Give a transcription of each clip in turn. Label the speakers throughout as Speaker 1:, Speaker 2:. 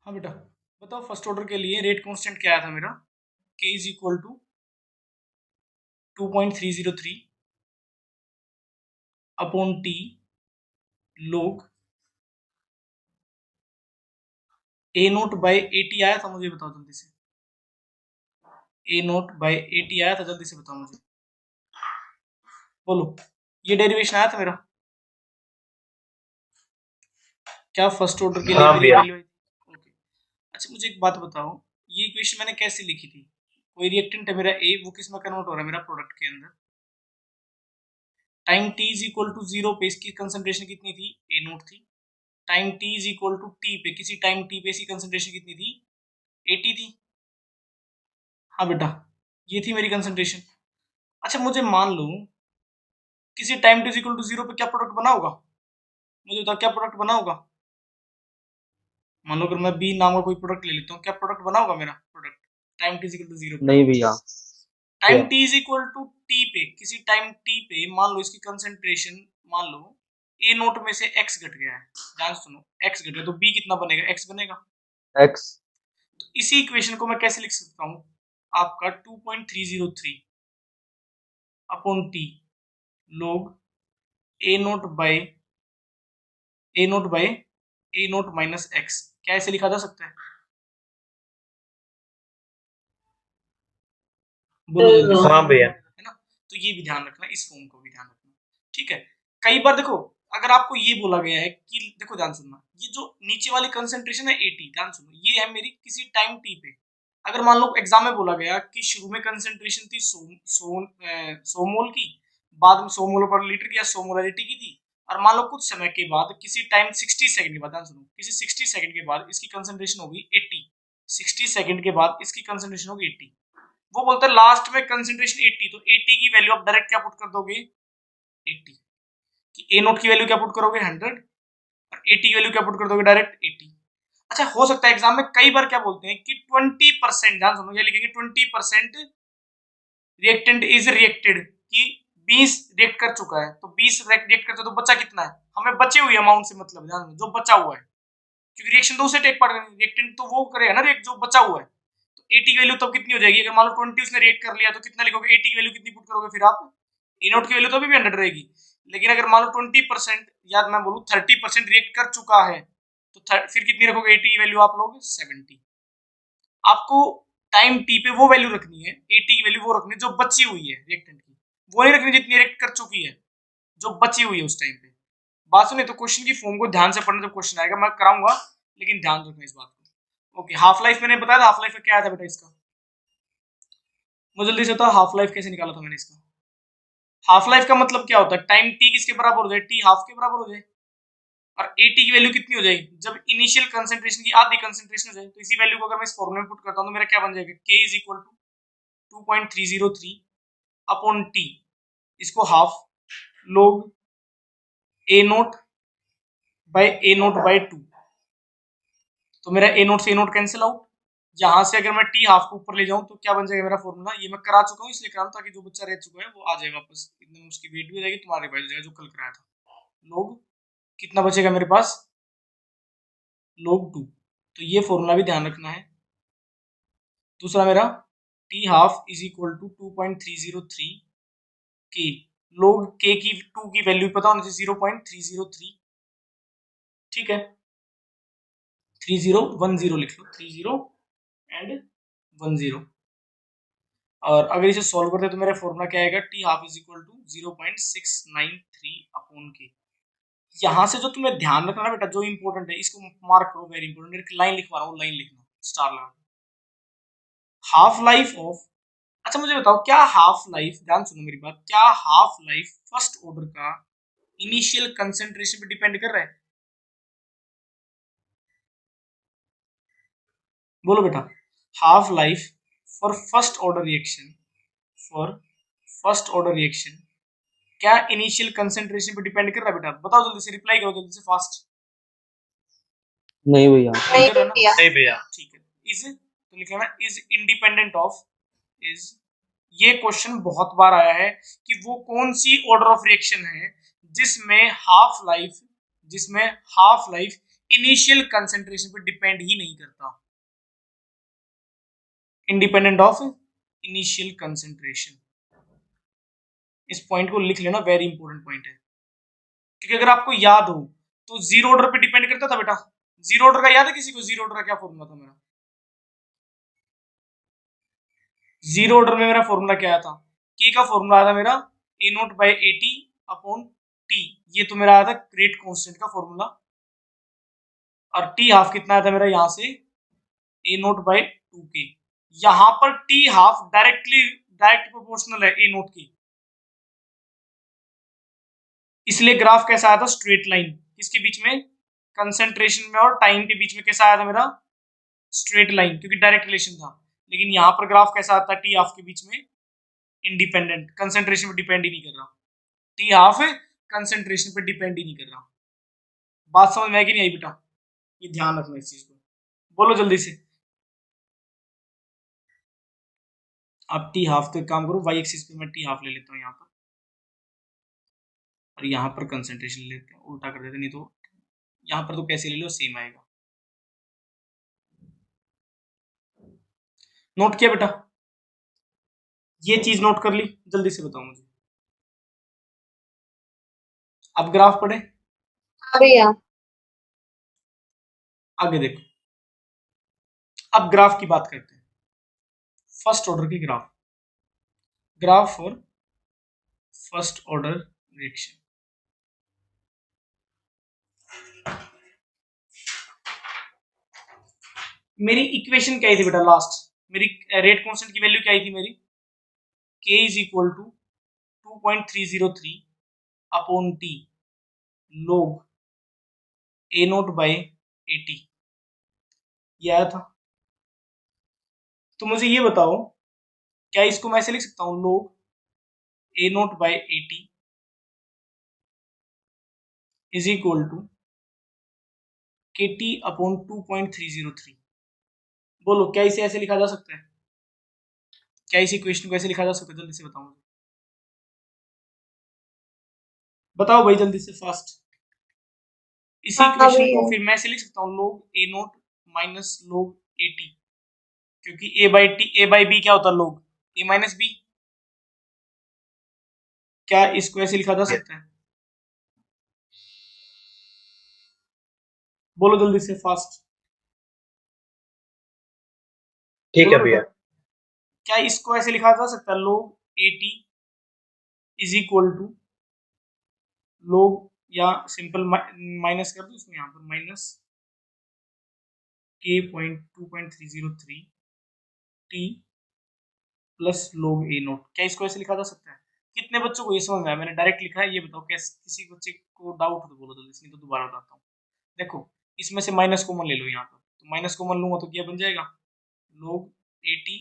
Speaker 1: हाँ बेटा, बताओ फर्स्ट ऑर्डर के लिए रेट कांस्टेंट क्या आया था मेरा, k is equal to 2.303 upon T log A naught by A t आया था, मुझे बताओ जल्दी से। A naught by A t आया था, जल्दी से बताओ मुझे, बोलो। ये डेरिवेशन आया था मेरा, क्या फर्स्ट ऑर्डर के लिए मेरी वैल्यू आई थी? ओके। अच्छा मुझे एक बात बताओ, ये इक्वेशन मैंने कैसे लिखी थी? कोई रिएक्टेंट है मेरा ए, वो किस में कन्वर्ट हो रहा है मेरा प्रोडक्ट के अंदर। Time t is equal to 0 पे इसकी कंसंट्रेशन कितनी थी, ए नोट थी। Time t is equal to t पे, किसी टाइम टी पे इसकी कंसंट्रेशन कितनी थी, 80 थी। हाँ बेटा, ये थी मेरी कंसंट्रेशन। अच्छा मुझे मान लो किसी time t is equal to 0 पे क्या प्रोडक्ट बना होगा, मुझे बताओ क्या प्रोडक्ट बना होगा। मान लो अगर मैं बी नाम का कोई प्रोडक्ट ले लेता हूँ, क्या प्रोडक्ट बना होगा मेरा product time t is equal to 0 पे?
Speaker 2: नहीं भैया।
Speaker 1: Time t is equal to t पे, किसी टाइम टी पे मान लो इसकी कंसंट्रेशन, मान लो ए नोट में से एक्स घट गया है, ध्यान सुनो, एक्स घट गया तो बी कितना बनेगा, एक्स बनेगा।
Speaker 2: एक्स।
Speaker 1: तो इसी इक्वेशन को मैं कैसे लिख सकता हूँ, आपका 2.303 upon T log A naught by a naught by a note minus x, क्या ऐसे लिखा जा सकता है? बोलो जल्दी से।
Speaker 2: हाँ भैया।
Speaker 1: है ना, तो ये भी ध्यान रखना, इस फॉर्म को भी ध्यान रखना, ठीक है। कई बार देखो, अगर आपको ये बोला गया है कि देखो ध्यान सुनना, ये जो नीचे वाली कंसंट्रेशन है 80, ध्यान सुनो, ये है मेरी किसी टाइम टी पे। अगर मान लो एग्जाम में बोला गया कि शुरू में कंसंट्रेशन थी 100 मोल की, बाद में 100 मोल पर लीटर की या 100 मोलरिटी की थी, और मान लो कुछ समय के बाद किसी टाइम 60 सेकंड के बाद, ध्यान सुनो, किसी 60 सेकंड के बाद इसकी कंसंट्रेशन होगी 80, 60 सेकंड के बाद इसकी कंसंट्रेशन होगी 80। वो बोलता है लास्ट में कंसंट्रेशन 80, तो 80 की वैल्यू आप डायरेक्ट क्या पुट कर दोगे, 80 की ए नोट की वैल्यू क्या पुट करोगे 100, और 80 की वैल्यू क्या पुट कर दोगे डायरेक्ट 80। अच्छा हो सकता है एग्जाम में कई बार क्या बोलते हैं कि 20%, ध्यान सुनो, ये लिखेंगे 20% रिएक्टेंट इज रिएक्टेड, कि 20 रिएक्ट कर चुका है, तो 20 रिएक्ट करते तो बचा कितना है, हमें बचे हुए अमाउंट से मतलब, ध्यान जो बचा हुआ है, क्योंकि रिएक्शन तो उसे टेक पार्ट, रिएक्टेंट तो वो करेगा ना रिएक्ट जो बचा हुआ है। तो 80 की वैल्यू तब कितनी हो जाएगी, अगर मान लो 20 उसने रिएक्ट कर लिया तो कितना लिखोगे, 80 की वैल्यू कितनी पुट करोगे फिर आप, ए नोट की वैल्यू तो अभी भी 100 रहेगी, लेकिन अगर मान लो 20% या मैं बोलूं 30% रिएक्ट कर चुका है, तो फिर कितनी रखोगे 80 की वैल्यू आप लोग 70। आपको टाइम टी पे वो वैल्यू रखनी है, 80 की वैल्यू वो रखनी है जो बची हुई है रिएक्टेंट की, वो नहीं रखनी जितनी रिएक्ट कर चुकी है, जो बची हुई है उस टाइम पे। बात सुनिए, तो क्वेश्चन की फॉर्म को ध्यान से पढ़ना, जब क्वेश्चन आएगा मैं कराऊंगा, लेकिन ध्यान रखना इस बात को। ओके, हाफ लाइफ मैंने बताया था, हाफ लाइफ में क्या आया था बेटा इसका, मुझे जल्दी से बताओ हाफ लाइफ कैसे निकाला था मैंने इसका। हाफ लाइफ का मतलब क्या होता है, टाइम टी किसके बराबर हो जाए, टी हाफ के बराबर हो जाए, और 80 की वैल्यू कितनी हो जाएगी, जब इनिशियल कंसंट्रेशन की आधी कंसंट्रेशन हो जाए, तो इसी वैल्यू को अगर मैं इस फॉर्मूले में पुट करता हूं तो मेरा क्या बन जाएगा, k is equal to 2.303 upon t, इसको half log A naught by a naught by 2, तो मेरा ए नोट से ए नोट कैंसिल आउट, यहां से अगर मैं टी हाफ को ऊपर ले जाऊं तो क्या बन जाएगा मेरा फॉर्मूला, ये मैं करा चुका हूं इसलिए करा ताकि जो बच्चा रह चुका है वो आ जाए वापस, इतने में उसकी वेट भी हो जाएगी, तुम्हारे रिवाइज हो जाएगा जो कल कराया था। लोग कितना बचेगा मेरे पास, लोग 2, तो ये फॉर्मूला भी ध्यान रखना है। दूसरा मेरा T half is equal to 2.303 k, लोग के की 2 की वैल्यू पता होनी चाहिए 0.303, ठीक है, 3010 लिख लो, 30 एंड 10, और अगर इसे सॉल्व करते तो मेरा फॉर्मूला क्या आएगा, t half is equal to 0.693 upon k. यहां से जो तुम्हें ध्यान रखना बेटा, जो इंपॉर्टेंट है इसको मार्क करो, वेरी इंपॉर्टेंट, लाइन लिखवा रहा हूँ, लाइन लिखना स्टार लगा, हाफ लाइफ ऑफ। अच्छा मुझे बताओ क्या हाफ लाइफ, ध्यान सुनो मेरी बात, क्या हाफ लाइफ फर्स्ट ऑर्डर का इनिशियल कंसेंट्रेशन पे डिपेंड कर रहा है, बोलो बेटा। Half life for first order reaction, for first order reaction क्या इनिशियल कंसेंट्रेशन पे डिपेंड कर रहा है बेटा, बताओ जल्दी से, रिप्लाई करो जल्दी से फास्ट।
Speaker 2: नहीं भैया।
Speaker 1: नहीं भैया, नहीं भैया, ठीक है। इज तो लिख लेना, इज इंडिपेंडेंट ऑफ, इज, ये क्वेश्चन बहुत बार आया है कि वो कौन सी ऑर्डर ऑफ रिएक्शन है जिसमें हाफ लाइफ इनिशियल कंसेंट्रेशन पे डिपेंड ही नहीं करता, इंडिपेंडेंट ऑफ इनिशियल कंसेंट्रेशन। इस पॉइंट को लिख लेना, वेरी इंपॉर्टेंट पॉइंट है, क्योंकि अगर आपको याद हो तो जीरो ऑर्डर पे डिपेंड करता था बेटा। जीरो ऑर्डर का याद है किसी को? जीरो ऑर्डर का क्या फॉर्मूला था मेरा? जीरो ऑर्डर में मेरा फॉर्मूला क्या आया था? के का फॉर्मूला आया था मेरा A naught by A T upon T. ये तो मेरा आया था रेट कांस्टेंट का फॉर्मूला, और टी हाफ कितना आया था मेरा यहां से? ए नोट बाई टू के। यहां पर टी हाफ डायरेक्ट प्रोपोर्शनल है ए नोट की, इसलिए ग्राफ कैसा आया था? Straight line. किसके बीच में? कंसेंट्रेशन में और टाइम के बीच में कैसा आया था मेरा? स्ट्रेट लाइन, क्योंकि डायरेक्ट रिलेशन था। लेकिन यहां पर ग्राफ कैसा आता है टी हाफ के बीच में? इंडिपेंडेंट, कंसेंट्रेशन पे डिपेंड ही नहीं कर रहा। टी हाफ कंसेंट्रेशन पे डिपेंड ही नहीं कर रहा। बात समझ में आई कि नहीं आई बेटा? ये ध्यान रखना इस चीज को। बोलो जल्दी से। अब टी हाफ, तो एक काम करो, वाई एक्सिस पे मैं टी हाफ ले लेता हूँ यहाँ पर, और यहाँ पर कंसेंट्रेशन ले लेते हैं, उल्टा कर देते, नहीं तो यहाँ पर तो कैसे ले लो सेम आएगा। नोट किया बेटा? ये चीज नोट कर ली? जल्दी से बताओ मुझे। अब ग्राफ पढ़े,
Speaker 2: हाँ भैया।
Speaker 1: आगे देखो। अब ग्राफ की बात करते हैं, फर्स्ट ऑर्डर की graph, graph for first order reaction. मेरी इक्वेशन क्या आई थी बेटा लास्ट? मेरी रेट कांस्टेंट की वैल्यू क्या आई थी मेरी? k is equal to 2.303 upon t log A naught by A t, ये आया था। तो मुझे ये बताओ, क्या इसको मैं ऐसे लिख सकता हूँ log A naught by A T is equal to के टी अपॉन 2.303? बोलो क्या इसे ऐसे लिखा जा सकता है? क्या इस इक्वेशन को ऐसे लिखा जा सकता है? जल्दी से बताओ मुझे, बताओ भाई जल्दी से, फास्ट। इसी
Speaker 2: हाँ
Speaker 1: इक्वेशन को
Speaker 2: भैया।
Speaker 1: फिर मैं ऐसे लिख सकता हूँ log A note minus log A T, क्योंकि ए बाई बी क्या होता है? log ए माइनस बी। क्या इसको ऐसे लिखा जा सकता है? बोलो जल्दी से, फास्ट।
Speaker 3: ठीक
Speaker 1: बोलो
Speaker 3: है
Speaker 1: बेटा,
Speaker 3: भैया।
Speaker 1: क्या इसको ऐसे लिखा जा सकता है log A T is equal to log, या सिंपल माइनस कर दो इसमें, यहाँ पर minus K point 2.303 T plus log ए नोट। क्या इसको ऐसे लिखा जा सकता है? कितने बच्चों को ये समझ में आया? मैंने डायरेक्ट लिखा है, ये बताओ कैसे। किसी बच्चे को डाउट हो तो बोलो जल्दी से, नहीं तो दोबारा बताता हूँ। देखो, इसमें से माइनस कॉमन ले लो यहाँ पर, तो माइनस कॉमन लूंगा तो क्या बन जाएगा? log A T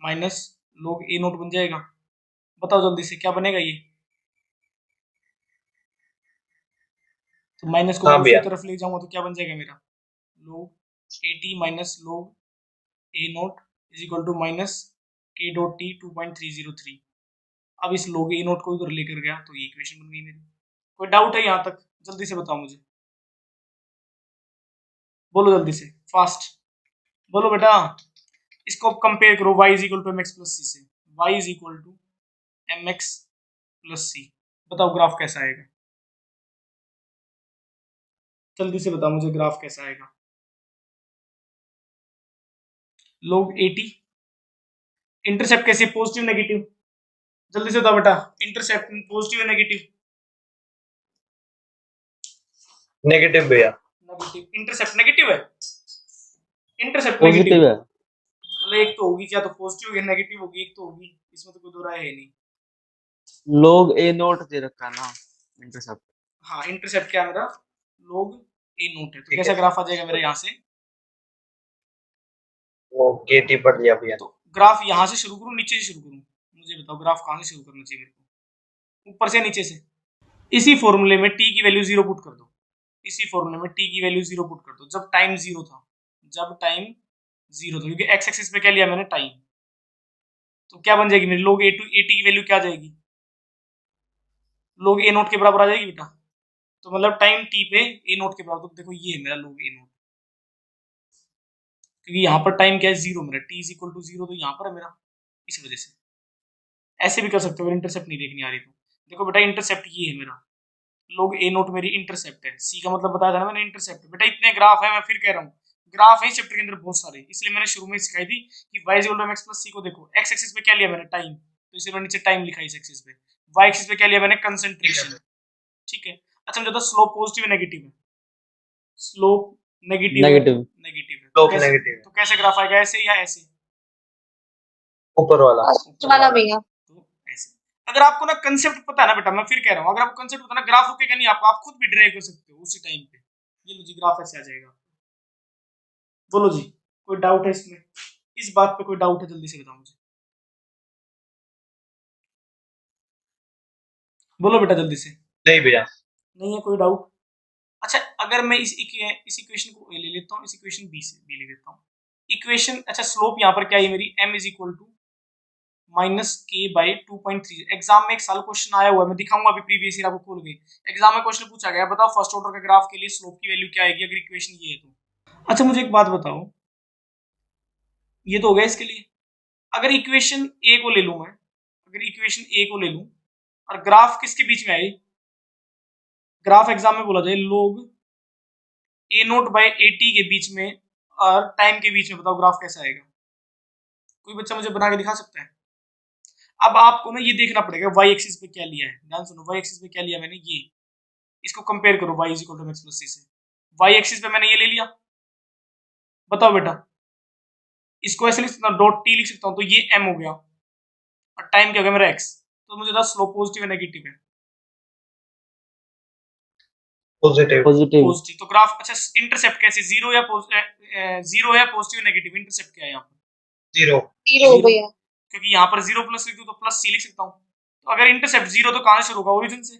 Speaker 1: minus log A note बन जाएगा। बताओ जल्दी से क्या बनेगा ये? तो माइनस को मैं
Speaker 3: हाँ
Speaker 1: दूसरी
Speaker 3: भैया।
Speaker 1: तरफ ले जाऊंगा तो क्या बन जाएगा मेरा? log A T minus log A naught is equal to minus K dot T 2.303। अब इस log ए नोट को उधर लेकर गया तो ये इक्वेशन बन गई मेरी। कोई डाउट है यहाँ तक? जल्दी से बताओ मुझे, बोलो जल्दी से, फास्ट। बोलो बेटा। इसको कंपेयर करो y is equal to M X plus C से, y is equal to M X plus C. बताओ ग्राफ कैसा आएगा? जल्दी से बताओ मुझे, ग्राफ कैसा आएगा? log 80, इंटरसेप्ट कैसे? Positive negative? जल्दी से बताओ बेटा, इंटरसेप्ट पॉजिटिव है नेगेटिव?
Speaker 3: नेगेटिव भैया।
Speaker 1: नेगेटिव। इंटरसेप्ट नेगेटिव है? इंटरसेप्ट नेगेटिव
Speaker 4: पॉजिटिव है।
Speaker 1: मतलब एक तो होगी, या तो पॉजिटिव या नेगेटिव होगी, एक तो होगी, इसमें तो कोई दो राय है नहीं।
Speaker 4: log ए नोट दे रखा है ना इंटरसेप्ट।
Speaker 1: हाँ, इंटरसेप्ट क्या है मेरा? log ए नोट है, तो
Speaker 3: ठीक
Speaker 1: कैसा
Speaker 3: है।
Speaker 1: ग्राफ आ जाएगा मेरा यहाँ से?
Speaker 3: वो केटी पढ़ लिया भैया।
Speaker 1: तो ग्राफ यहाँ से शुरू करूँ नीचे से शुरू करूँ? मुझे बताओ ग्राफ कहाँ से शुरू करना चाहिए मेरे को, ऊपर से नीचे से? इसी फॉर्मूले में टी की वैल्यू जीरो पुट कर दो, इसी फॉर्मूले में टी की वैल्यू जीरो पुट कर दो जब टाइम जीरो था, जब टाइम जीरो था, क्योंकि एक्स एक्सिस पे क्या लिया मैंने? टाइम। तो क्या बन जाएगी मेरी log A to A T की वैल्यू? क्या आ जाएगी? log ए नोट के बराबर आ जाएगी बेटा। तो मतलब टाइम टी पे ए नोट के बराबर, तो देखो ये है मेरा लोग ए नोट, क्योंकि यहाँ पर टाइम क्या है, जीरो मेरा, T is equal to zero, तो यहाँ पर है मेरा, इस वजह से। ऐसे भी कर सकते हो अगर इंटरसेप्ट नहीं देखनी आ रही तो। देखो बेटा इंटरसेप्ट ये है मेरा, लोग ए नोट मेरी इंटरसेप्ट है, सी का मतलब बताया था ना मैंने इंटरसेप्ट। बेटा इतने ग्राफ है, मैं फिर कह रहा हूँ ग्राफ है चैप्टर के अंदर बहुत सारे, इसलिए मैंने शुरू में सिखाई थी कि y equal to mx plus c को देखो, x एक्सिस पे क्या लिया मैंने, टाइम, तो इसलिए मैंने नीचे टाइम लिखा इस एक्सिस पे, y एक्सिस पे क्या लिया मैंने, कंसंट्रेशन। ठीक है, अच्छा मुझे तो स्लोप पॉजिटिव है नेगेटिव है, स्लोप नेगेटिव है,
Speaker 4: नेगेटिव
Speaker 1: नेगेटिव है,
Speaker 3: स्लोप नेगेटिव,
Speaker 1: तो कैसे ग्राफ आएगा, ऐसे या ऐसे,
Speaker 3: ऊपर वाला।
Speaker 2: फर्स्ट वाला भैया।
Speaker 1: तो ऐसे। अगर आपको ना कंसेप्ट पता है ना बेटा, मैं फिर कह रहा हूँ, अगर आपको कंसेप्ट पता है ना, ग्राफ रुकेगा नहीं आपको, आप खुद भी ड्राइव कर सकते हो उसी टाइम पे। ये लो जी ग्राफ ऐसे आ जाएगा। बोलो जी कोई डाउट है इसमें, इस बात पे कोई डाउट है जल्दी से बताओ मुझे, बोलो बेटा जल्दी से।
Speaker 3: नहीं भैया।
Speaker 1: नहीं है कोई डाउट। अच्छा अगर मैं इस इक्वेशन को ले लेता हूँ, इस इक्वेशन बी से बी ले लेता हूँ इक्वेशन। अच्छा स्लोप यहाँ पर क्या है मेरी, m is equal to minus K by 2.3। Exam में एक साल क्वेश्चन आया हुआ है, मैं दिखाऊंगा अभी प्रीवियस ईयर आपको खोल के। एग्जाम में क्वेश्चन पूछा गया, बताओ फर्स्ट ऑर्डर का ग्राफ के लिए स्लोप की वैल्यू क्या आएगी अगर इक्वेशन ये है तो। अच्छा मुझे एक बात बताओ, ये तो हो गया इसके लिए। अगर इक्वेशन ए को ले लूं मैं, अगर इक्वेशन ए को ले लूं और ग्राफ किसके बीच में आए, ग्राफ एग्जाम में बोला जाए लोग ए नोट बाई ए टी के बीच में और टाइम के बीच में, बताओ ग्राफ कैसा आएगा, कोई बच्चा मुझे बना के दिखा सकता है। अब आपको ना ये देखना पड़ेगा वाई एक्सिस पे क्या लिया है, ध्यान सुनो, वाई एक्सिस पे क्या लिया मैंने, ये, इसको कंपेयर करो Y is equal to X plus C से। वाई एक्सिस पे मैंने ये ले लिया, बताओ बेटा, इसको ऐसे लिख सकता हूँ, डॉट टी लिख सकता हूँ, तो ये एम हो गया और टाइम क्या हो गया मेरा एक्स। तो मुझे था स्लोप पॉजिटिव है नेगेटिव है,
Speaker 3: पॉजिटिव।
Speaker 4: Positive
Speaker 1: positive. तो ग्राफ, अच्छा इंटरसेप्ट कैसे, जीरो या जीरो है, पॉजिटिव नेगेटिव, इंटरसेप्ट क्या है यहाँ पर,
Speaker 3: जीरो।
Speaker 2: जीरो भैया।
Speaker 1: क्योंकि यहाँ पर जीरो प्लस लिख दूं तो प्लस सी लिख सकता हूँ। तो अगर इंटरसेप्ट जीरो तो कहां से शुरू होगा, ओरिजिन से।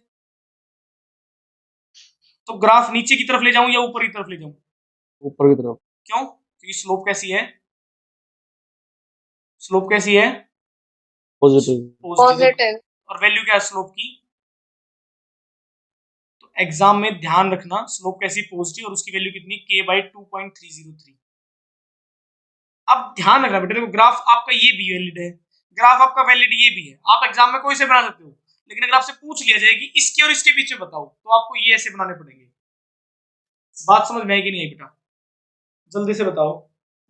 Speaker 1: तो ग्राफ नीचे की तरफ ले जाऊं या ऊपर की तरफ ले जाऊं,
Speaker 4: ऊपर की तरफ,
Speaker 1: क्यों, क्योंकि स्लोप कैसी है, स्लोप कैसी है,
Speaker 4: पॉजिटिव
Speaker 1: पॉजिटिव,
Speaker 2: पॉजिटिव।
Speaker 1: और वैल्यू क्या है स्लोप की। तो एग्जाम में ध्यान रखना स्लोप कैसी, पॉजिटिव, और उसकी वैल्यू कितनी, k बाई 2.303। अब ध्यान रखना बेटा, देखो ग्राफ आपका ये भी वैलिड है, ग्राफ आपका वैलिड ये भी है, आप एग्जाम में कोई से बना सकते हो, लेकिन अगर आपसे पूछ लिया जाए कि इसके और इसके बीच में बताओ, तो आपको ये ऐसे बनाने पड़ेंगे। बात समझ में आई कि नहीं आई बेटा, जल्दी से बताओ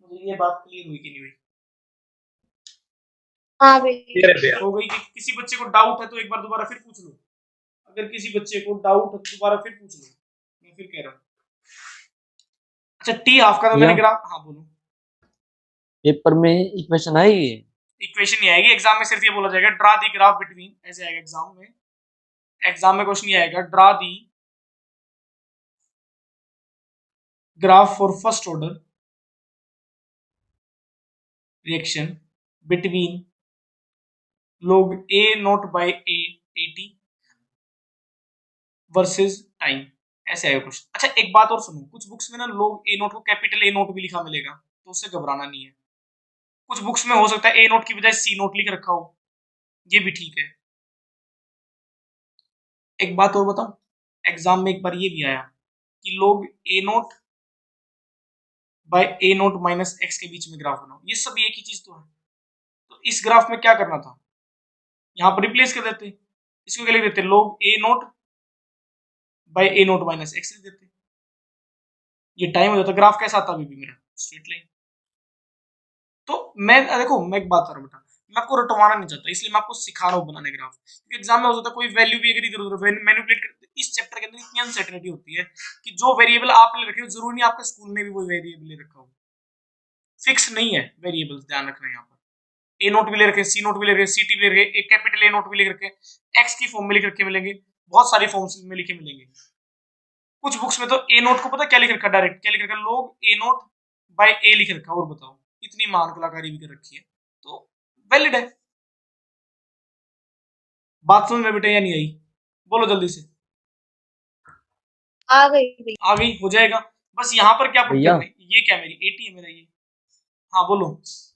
Speaker 1: मुझे, ये बात क्लियर हुई कि नहीं हुई।
Speaker 2: हाँ भैया।
Speaker 3: क्लियर है भैया।
Speaker 1: हो गई कि किसी बच्चे को डाउट है तो एक बार दोबारा फिर पूछ लो, अगर किसी बच्चे को डाउट है तो दोबारा फिर पूछ लो, मैं फिर कह रहा हूँ। अच्छा टी हाफ का तो मैंने ग्राफ, हाँ बोलो।
Speaker 4: पेपर में इक्वेशन आएगी,
Speaker 1: इक्वेशन नहीं आएगी एग्जाम में, सिर्फ ये बोला जाएगा ड्रा दी ग्राफ बिटवीन, ऐसे आएगा एग्जाम में। एग्जाम में क्वेश्चन ये आएगा, draw the graph for first order reaction between log a naught by a at versus time, ऐसे आएगा क्वेश्चन। अच्छा एक बात और सुनो, कुछ बुक्स में ना log a नोट को कैपिटल A नोट भी लिखा मिलेगा, तो उससे घबराना नहीं है। कुछ बुक्स में हो सकता है A नोट की बजाय C नोट लिख रखा हो, ये भी ठीक है। एक बात और बताऊं, एग्जाम में एक बार ये भी आया कि log a naught by a naught minus x के बीच में ग्राफ बनाओ, ये सब एक ही चीज तो है। तो इस ग्राफ में क्या करना था, यहाँ पर रिप्लेस कर देते, इसको क्या लिख देते, log a naught by a naught minus x लिख देते, ये टाइम हो जाता, ग्राफ कैसा आता अभी भी मेरा, स्ट्रेट लाइन। तो मैं देखो मैं एक बात कर रहा हूँ बेटा, मैं आपको रटवाना नहीं चाहता, इसलिए मैं आपको सिखा रहा हूँ बनाने ग्राफ, क्योंकि एग्जाम में हो जाता है कोई वैल्यू भी अगर इधर उधर मैनिपुलेट करते, इस चैप्टर के अंदर इतनी अनसर्टेनिटी होती है कि जो वेरिएबल आपने रखे हो जरूरी नहीं आपके स्कूल में भी वो वेरिएबल ले रखा हो, फिक्स नहीं है वेरिएबल, ध्यान रखना यहाँ पर। ए नोट भी ले रखे, सी नोट भी ले रखे, सी टी भी ले रखे, एक कैपिटल ए नोट भी ले रखे, एक्स की फॉर्म में लिख रखे मिलेंगे, बहुत सारी फॉर्म्स में लिखे मिलेंगे। कुछ बुक्स में तो ए नोट को पता क्या लिख रखा, डायरेक्ट क्या लिख रखा, लोग ए नोट बाय ए लिख रखा, और बताओ इतनी मान कलाकारी भी कर रखी है, तो वैलिड है। बात समझ में बेटा या नहीं आई, बोलो जल्दी से।
Speaker 2: आ गई भैया।
Speaker 1: आ गई, हो जाएगा। बस यहाँ पर क्या पुट
Speaker 4: भैया।
Speaker 1: करना है, ये क्या मेरी 80 है मेरा ये, हाँ बोलो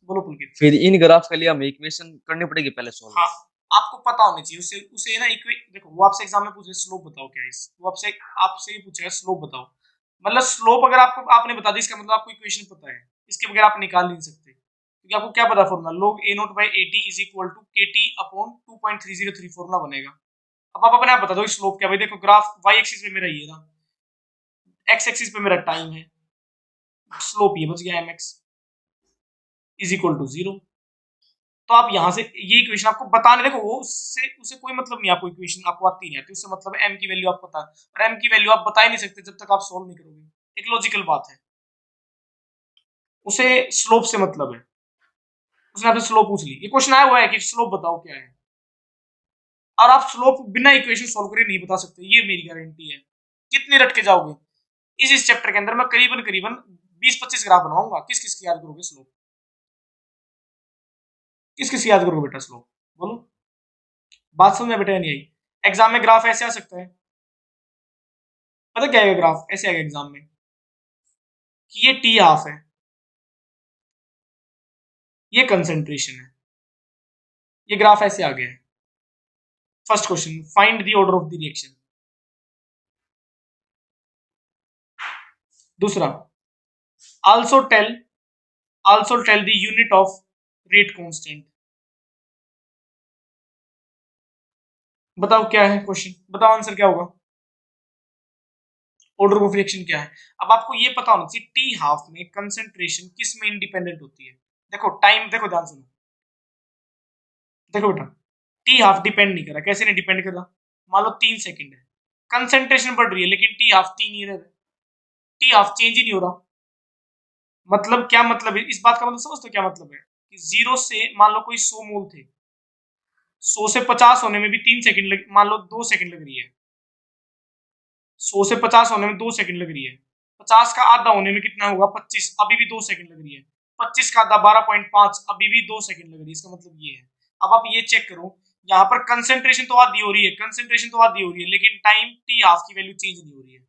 Speaker 1: बोलो पुलकित।
Speaker 4: फिर इन ग्राफ के लिए हमें इक्वेशन करनी पड़ेगी पहले सोल्व।
Speaker 1: हाँ आपको पता होनी चाहिए उसे उसे ना देखो वो आपसे एग्जाम में पूछे स्लोप बताओ क्या है वो आपसे आपसे ही पूछेगा स्लोप बताओ, मतलब स्लोप अगर आपको आपने बता दी इसका मतलब आपको इक्वेशन पता है, इसके बगैर आप निकाल नहीं सकते क्योंकि आपको क्या पता formula log a naught by A T is equal to के टी अपॉन 2.303 फॉर्मूला बनेगा। अब आप अपने आप बता दो स्लोप क्या, भाई देखो ग्राफ वाई एक्सिस पे मेरा ये ना, एक्स एक्सिस पे मेरा टाइम है, स्लोप ये बच गया M X is equal to 0। तो आप यहाँ से ये इक्वेशन आपको बताने, देखो वो उससे उसे कोई मतलब नहीं, आपको इक्वेशन आपको आती नहीं आती, उससे मतलब एम की वैल्यू आप पता, और एम की वैल्यू आप बता ही नहीं सकते जब तक आप सोल्व नहीं करोगे, एक लॉजिकल बात है। उसे स्लोप से मतलब है, उसने आपसे स्लोप पूछ ली, ये क्वेश्चन आया हुआ है कि स्लोप बताओ क्या है, और आप स्लोप बिना इक्वेशन सोल्व करे नहीं बता सकते, ये मेरी गारंटी है। कितने रट के जाओगे इस चैप्टर के अंदर, मैं करीबन करीबन 20-25 ग्राफ बनाऊंगा, किस किस की याद करोगे स्लोप, किस किस की याद करोगे बेटा स्लोप, बोलो बात समझ में बेटा नहीं आई। एग्जाम में ग्राफ ऐसे आ सकता है, पता क्या है ग्राफ ऐसे आएगा एग्जाम में कि ये टी हाफ है, ये कंसेंट्रेशन है, ये ग्राफ ऐसे आ गया है। First question find the order of the reaction. दूसरा also tell the unit of rate constant. बताओ क्या है क्वेश्चन, बताओ आंसर क्या होगा, ऑर्डर ऑफ रिएक्शन क्या है। अब आपको ये पता होना चाहिए टी हाफ में कंसेंट्रेशन किस में इंडिपेंडेंट होती है। देखो टाइम, देखो ध्यान सुनो, देखो बेटा टी हाफ डिपेंड नहीं कर रहा, कैसे नहीं डिपेंड कर रहा, मान लो 3 सेकंड है, कंसेंट्रेशन बढ़ रही है लेकिन टी हाफ 3 ही रह रहा है, टी हाफ चेंज ही नहीं हो रहा। मतलब क्या मतलब है इस बात का, मतलब समझते हो क्या मतलब है कि 0 से मान लो कोई 100 मोल थे, 100 से 50 होने में भी 3 सेकंड लग, मान लो 2 सेकंड लग रही है, 100 से 50 होने में 2 सेकंड लग रही है, 50 का आधा होने में कितना होगा 25, अभी भी 2 सेकंड लग रही है, 25 का आधा 12.5, अभी भी 2 सेकंड लग रही है, इसका मतलब ये है। अब आप ये चेक करो, यहाँ पर कंसेंट्रेशन तो आधी हो रही है, कंसेंट्रेशन तो आधी हो रही है, लेकिन टाइम टी हाफ की वैल्यू चेंज नहीं हो रही है।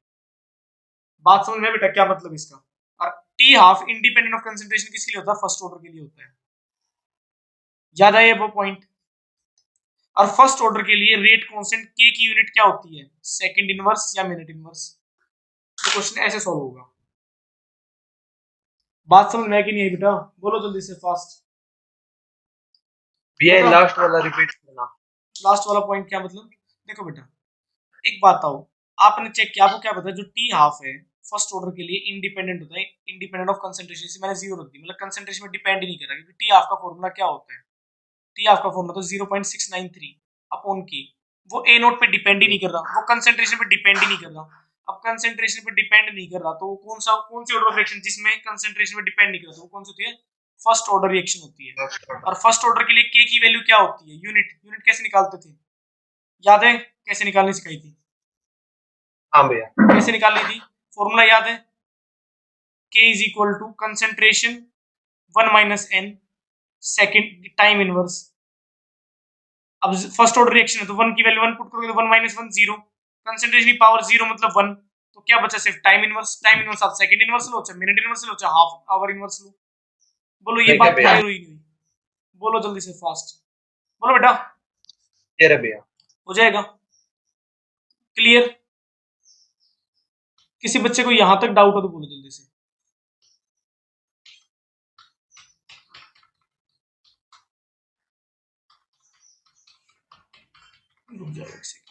Speaker 1: बात समझ में बेटा क्या मतलब इसका, और T half independent of concentration किसके लिए होता है, फर्स्ट ऑर्डर के लिए होता है, याद है ये वो पॉइंट। और फर्स्ट ऑर्डर के लिए रेट कांस्टेंट के की यूनिट क्या होती है, सेकंड इनवर्स या मिनट इनवर्स। तो क्वेश्चन ऐसे सॉल्व होगा। बात समझ में आई कि नहीं आई बेटा, बोलो जल्दी से फास्ट।
Speaker 3: भैया लास्ट वाला रिपीट करना।
Speaker 1: लास्ट वाला पॉइंट क्या मतलब, देखो बेटा एक बात आओ, आपने चेक किया, आपको क्या पता है जो टी हाफ है फर्स्ट ऑर्डर के लिए इंडिपेंडेंट होता है, इंडिपेंडेंट ऑफ कंसेंट्रेशन से मैंने 0 रख दी, मतलब कंसेंट्रेशन में डिपेंड ही नहीं कर रहा, क्योंकि टी हाफ का फॉर्मूला क्या होता है, टी हाफ का फॉर्मूला तो 0.693 अपॉन की, वो ए नोट पे डिपेंड ही नहीं कर रहा, वो कंसेंट्रेशन पे डिपेंड ही नहीं कर रहा। अब कंसेंट्रेशन पे डिपेंड नहीं कर रहा तो वो कौन सी ऑर्डर ऑफ रिएक्शन जिसमें कंसेंट्रेशन पे डिपेंड नहीं कर रहा, तो वो कौन सी होती है, फर्स्ट ऑर्डर रिएक्शन होती है। और फर्स्ट ऑर्डर के लिए के की वैल्यू क्या होती है, यूनिट, यूनिट कैसे निकालते थे, याद है कैसे निकालनी सिखाई थी,
Speaker 3: हाँ भैया
Speaker 1: कैसे निकालनी थी, फॉर्मूला याद है, K is equal to concentration 1 minus N second time inverse. अब फर्स्ट ऑर्डर रिएक्शन है तो 1 की वैल्यू 1 पुट करोगे तो 1 माइनस 1 0, कंसेंट्रेशन की पावर 0 मतलब 1, तो क्या बचा सिर्फ टाइम इनवर्स, टाइम इनवर्स आप सेकंड इनवर्स लो चाहे मिनट इनवर्स लो चाहे हाफ आवर इनवर्स लो। बोलो ये
Speaker 3: ठीक है
Speaker 1: बात
Speaker 3: भैया।
Speaker 1: क्लियर हुई नहीं हुई, बोलो जल्दी से फास्ट, बोलो बेटा,
Speaker 3: ये रहा भैया।
Speaker 1: हो जाएगा क्लियर। किसी बच्चे को यहां तक डाउट हो तो बोलो जल्दी से। रुक जाओ एक सेकंड।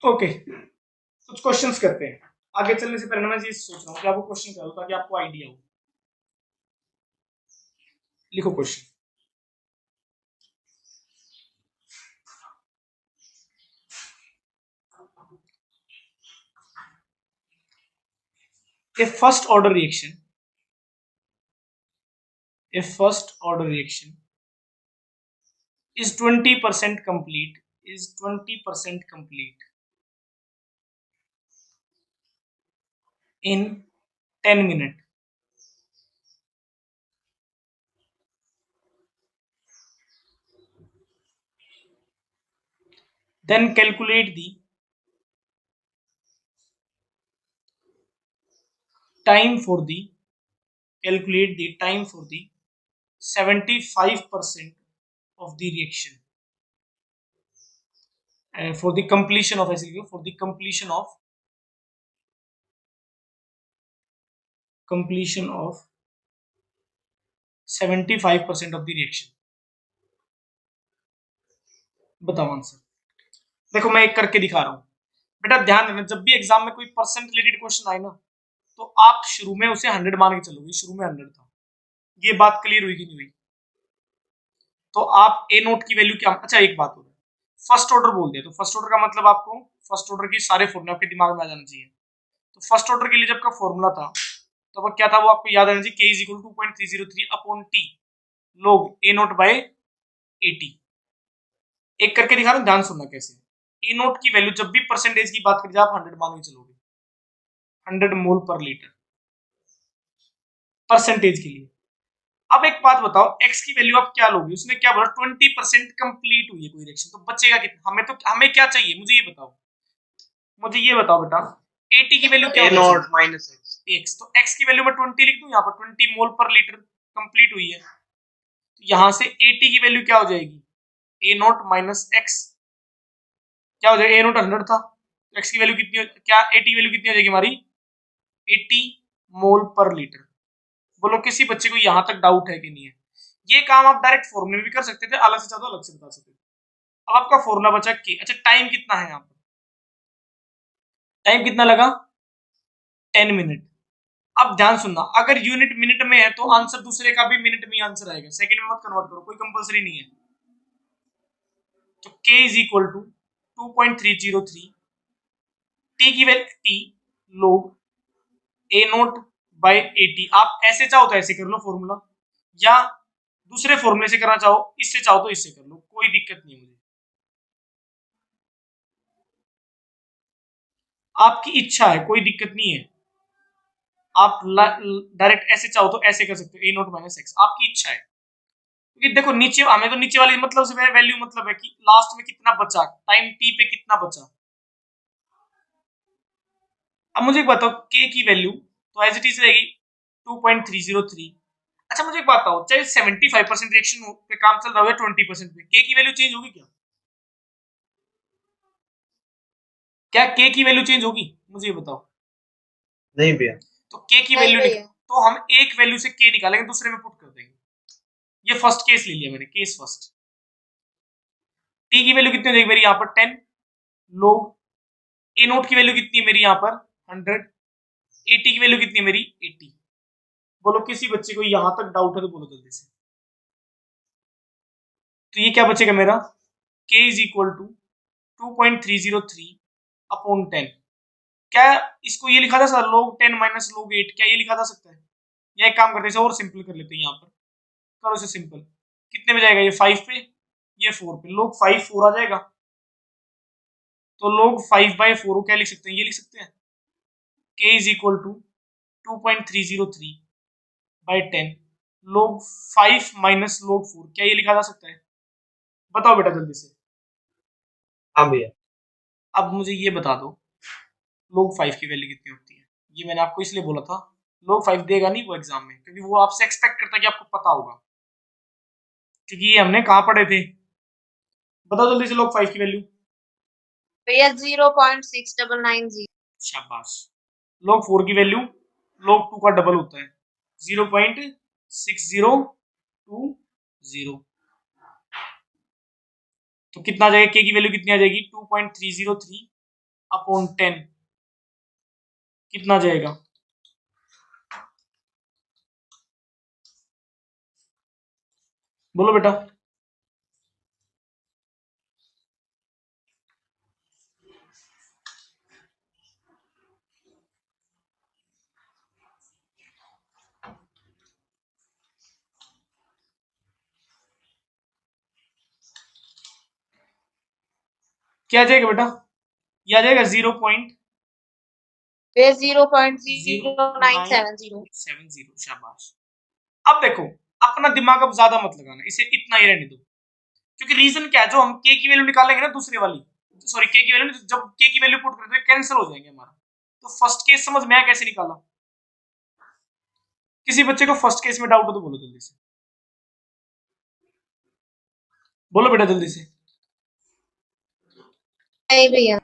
Speaker 1: ओके कुछ क्वेश्चंस करते हैं, आगे चलने से पहले मैं ये सोच रहा हूँ कि आपको क्वेश्चन करूँ ताकि आपको आइडिया हो। लिखो question, a first order reaction, a first order reaction is 20% complete, is 20% complete in 10 minutes then calculate the time for the 75% of the reaction, and for the completion of ऐसे लिखो, for the completion of 75% of the reaction। बताओ answer. देखो मैं एक करके दिखा रहा हूं बेटा, ध्यान रखना जब भी एग्जाम में कोई परसेंट रिलेटेड क्वेश्चन आए ना, तो आप शुरू में उसे 100 मान के चलोगे, शुरू में 100 था। ये बात क्लियर हुई कि नहीं हुई? तो आप ए नोट की वैल्यू क्या, अच्छा एक बात हो रही है, फर्स्ट ऑर्डर बोल दिया, तो फर्स्ट ऑर्डर का मतलब आपको फर्स्ट ऑर्डर की सारे फॉर्मूला आपके दिमाग में आ जाना चाहिए। तो फर्स्ट ऑर्डर के लिए जब का फॉर्मूला था, तो वो क्या था, वो आपको याद आना चाहिए, K is equal to 2.303 upon T log A naught by A T. एक करके दिखा रहा हूं, ध्यान सुनना कैसे। ए नोट की वैल्यू जब भी परसेंटेज की बात करें, आप 100 मान के चलोगे, 100 मोल पर लीटर परसेंटेज के लिए। अब एक बात बताओ, x की वैल्यू आप क्या लोगे, उसने क्या बोला 20% कंप्लीट हुई है कोई रिएक्शन, तो बचेगा कितना? हमें क्या चाहिए, मुझे ये बताओ बेटा, 80 की वैल्यू क्या
Speaker 3: ए
Speaker 1: होगी?
Speaker 3: Not minus x.
Speaker 1: x, तो x की वैल्यू मैं 20 लिख दूं, यहाँ पर 20 मोल पर लीटर कंप्लीट हुई है, तो यहां से 80 की वैल्यू क्या हो जाएगी, ए नॉट माइनस एक्स, क्या हो जाएगा, ए नॉट 100 था, तो x की वैल्यू कितनी, क्या 80 की वैल्यू कितनी हो जाएगी हमारी, 80 मोल पर लीटर। बोलो किसी बच्चे को यहां तक डाउट है कि नहीं है? ये काम आप डायरेक्ट फॉर्मूले में भी कर सकते थे, अलग से चाहो तो अलग से बता सकते थे। अब आपका फॉर्मूला बचा के, अच्छा टाइम कितना है यहाँ पर, टाइम कितना लगा, 10 मिनट। अब ध्यान सुनना, अगर यूनिट मिनट में है तो आंसर दूसरे का भी मिनट में आंसर आएगा, सेकंड में मत कन्वर्ट करो, कोई कंपलसरी नहीं है। तो k is equal to 2.303 T की वैल्यू टी लोग ए नोट बाय 80। आप ऐसे चाहो तो ऐसे कर लो फॉर्मूला, या दूसरे फॉर्मूले से करना चाहो, इससे चाहो तो इससे कर लो, कोई दिक्कत नहीं मुझे, आपकी इच्छा है, कोई दिक्कत नहीं है। आप डायरेक्ट ऐसे चाहो तो ऐसे कर सकते हो, ए नोट माइनस एक्स, आपकी इच्छा है। क्योंकि देखो नीचे, हमें तो नीचे वाली मतलब से वैल्यू मतलब है कि लास्ट में कितना बचा, टाइम टी पे कितना बचा। अब मुझे एक बताओ, के की वैल्यू तो एज इट इज रहेगी 2.303। अच्छा मुझे एक बात बताओ, चाहे 75% रिएक्शन पे काम चल रहा है 20% पे, के की वैल्यू चेंज होगी क्या? क्या के की वैल्यू चेंज होगी, मुझे ये बताओ।
Speaker 3: नहीं भैया।
Speaker 1: तो के की
Speaker 2: नहीं
Speaker 1: वैल्यू
Speaker 2: भैया।
Speaker 1: तो हम एक वैल्यू से के निकालेंगे, दूसरे में पुट कर देंगे। ये फर्स्ट केस ले लिया मैंने, केस फर्स्ट। टी की वैल्यू कितनी हो जाएगी मेरी यहाँ पर 10 लोग ए नोट की वैल्यू कितनी है मेरी यहाँ पर 100, एटी की वैल्यू कितनी है मेरी 80। बोलो किसी बच्चे को यहां तक डाउट है तो बोलो जल्दी से। तो ये क्या बचेगा मेरा, k is equal to 2.303 upon 10। क्या इसको ये लिखा था सर, लोग 10 माइनस लोग 8, क्या ये लिखा जा सकता है? या एक काम करते हैं और सिंपल कर लेते हैं, यहाँ पर करो इसे सिंपल। कितने में जाएगा ये 5 पे, ये 4 पे, लोग 5 4 आ जाएगा, तो लोग 5/4 क्या लिख सकते हैं, ये लिख सकते हैं, k is equal to 2.303 by 10 log 5 minus लोग 4, क्या ये लिखा जा सकता है? बताओ बेटा जल्दी से।
Speaker 3: हाँ भैया।
Speaker 1: अब मुझे ये बता दो, लोग 5 की वैल्यू कितनी होती है? ये मैंने आपको इसलिए बोला था, लोग 5 देगा नहीं वो एग्जाम में, क्योंकि वो आपसे एक्सपेक्ट करता है कि आपको पता होगा, क्योंकि ये हमने कहाँ पढ़े थे। बताओ जल्दी से लोग 5 की वैल्यू।
Speaker 2: भैया 0.6990।
Speaker 1: शाबाश। लोग 4 की वैल्यू लोग 2 का डबल होता है, 0.6020। तो कितना आ जाएगा, के की वैल्यू कितनी आ जाएगी 2.303 अपॉन 10, कितना आ जाएगा? बोलो बेटा। क्या आ जाएगा बेटा, ये आ जाएगा
Speaker 2: 0.0970।
Speaker 1: शाबाश। अब देखो, अपना दिमाग अब ज्यादा मत लगाना, इसे इतना ही रहने दो, क्योंकि रीजन क्या है, जो हम के की वैल्यू निकालेंगे ना दूसरे वाली, सॉरी के की वैल्यू, जब के की वैल्यू पुट करते हैं कैंसिल हो जाएंगे हमारा। तो फर्स्ट केस समझ में आया कैसे निकाला? किसी बच्चे को फर्स्ट केस में डाउट हो तो बोलो जल्दी से, बोलो बेटा जल्दी से।
Speaker 2: नहीं भैया।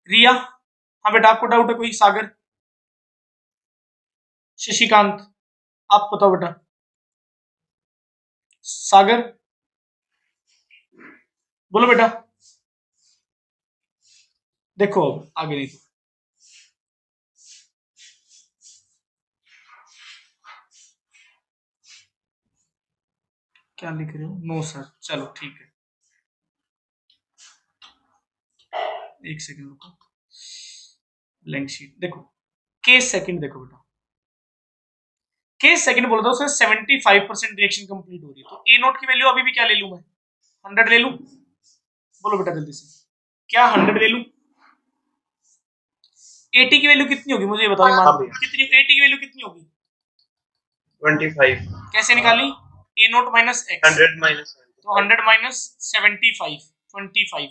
Speaker 1: रिया, हाँ बेटा आपको डाउट है कोई? सागर, शशिकांत, आप बताओ बेटा। सागर बोलो बेटा। देखो अब आगे नहीं तो क्या लिख रहे हो? नो सर, चलो ठीक है, एक सेकंड रुको। ब्लैंक शीट देखो, केस सेकंड देखो बेटा, केस सेकंड बोला था उसमें 75% रिएक्शन कंप्लीट हो रही है, तो ए नोट की वैल्यू अभी भी क्या ले लूं मैं? 100 ले लूं? बोलो बेटा जल्दी से, क्या 100 ले लूं? एटी की वैल्यू कितनी होगी मुझे ये बताओ ईमान, कितनी एटी की वैल्यू कितनी होगी?
Speaker 3: 25
Speaker 1: कैसे निकाली? ए नोट माइनस एक्स,
Speaker 3: 100 minus
Speaker 1: तो 100 माइनस 75 25।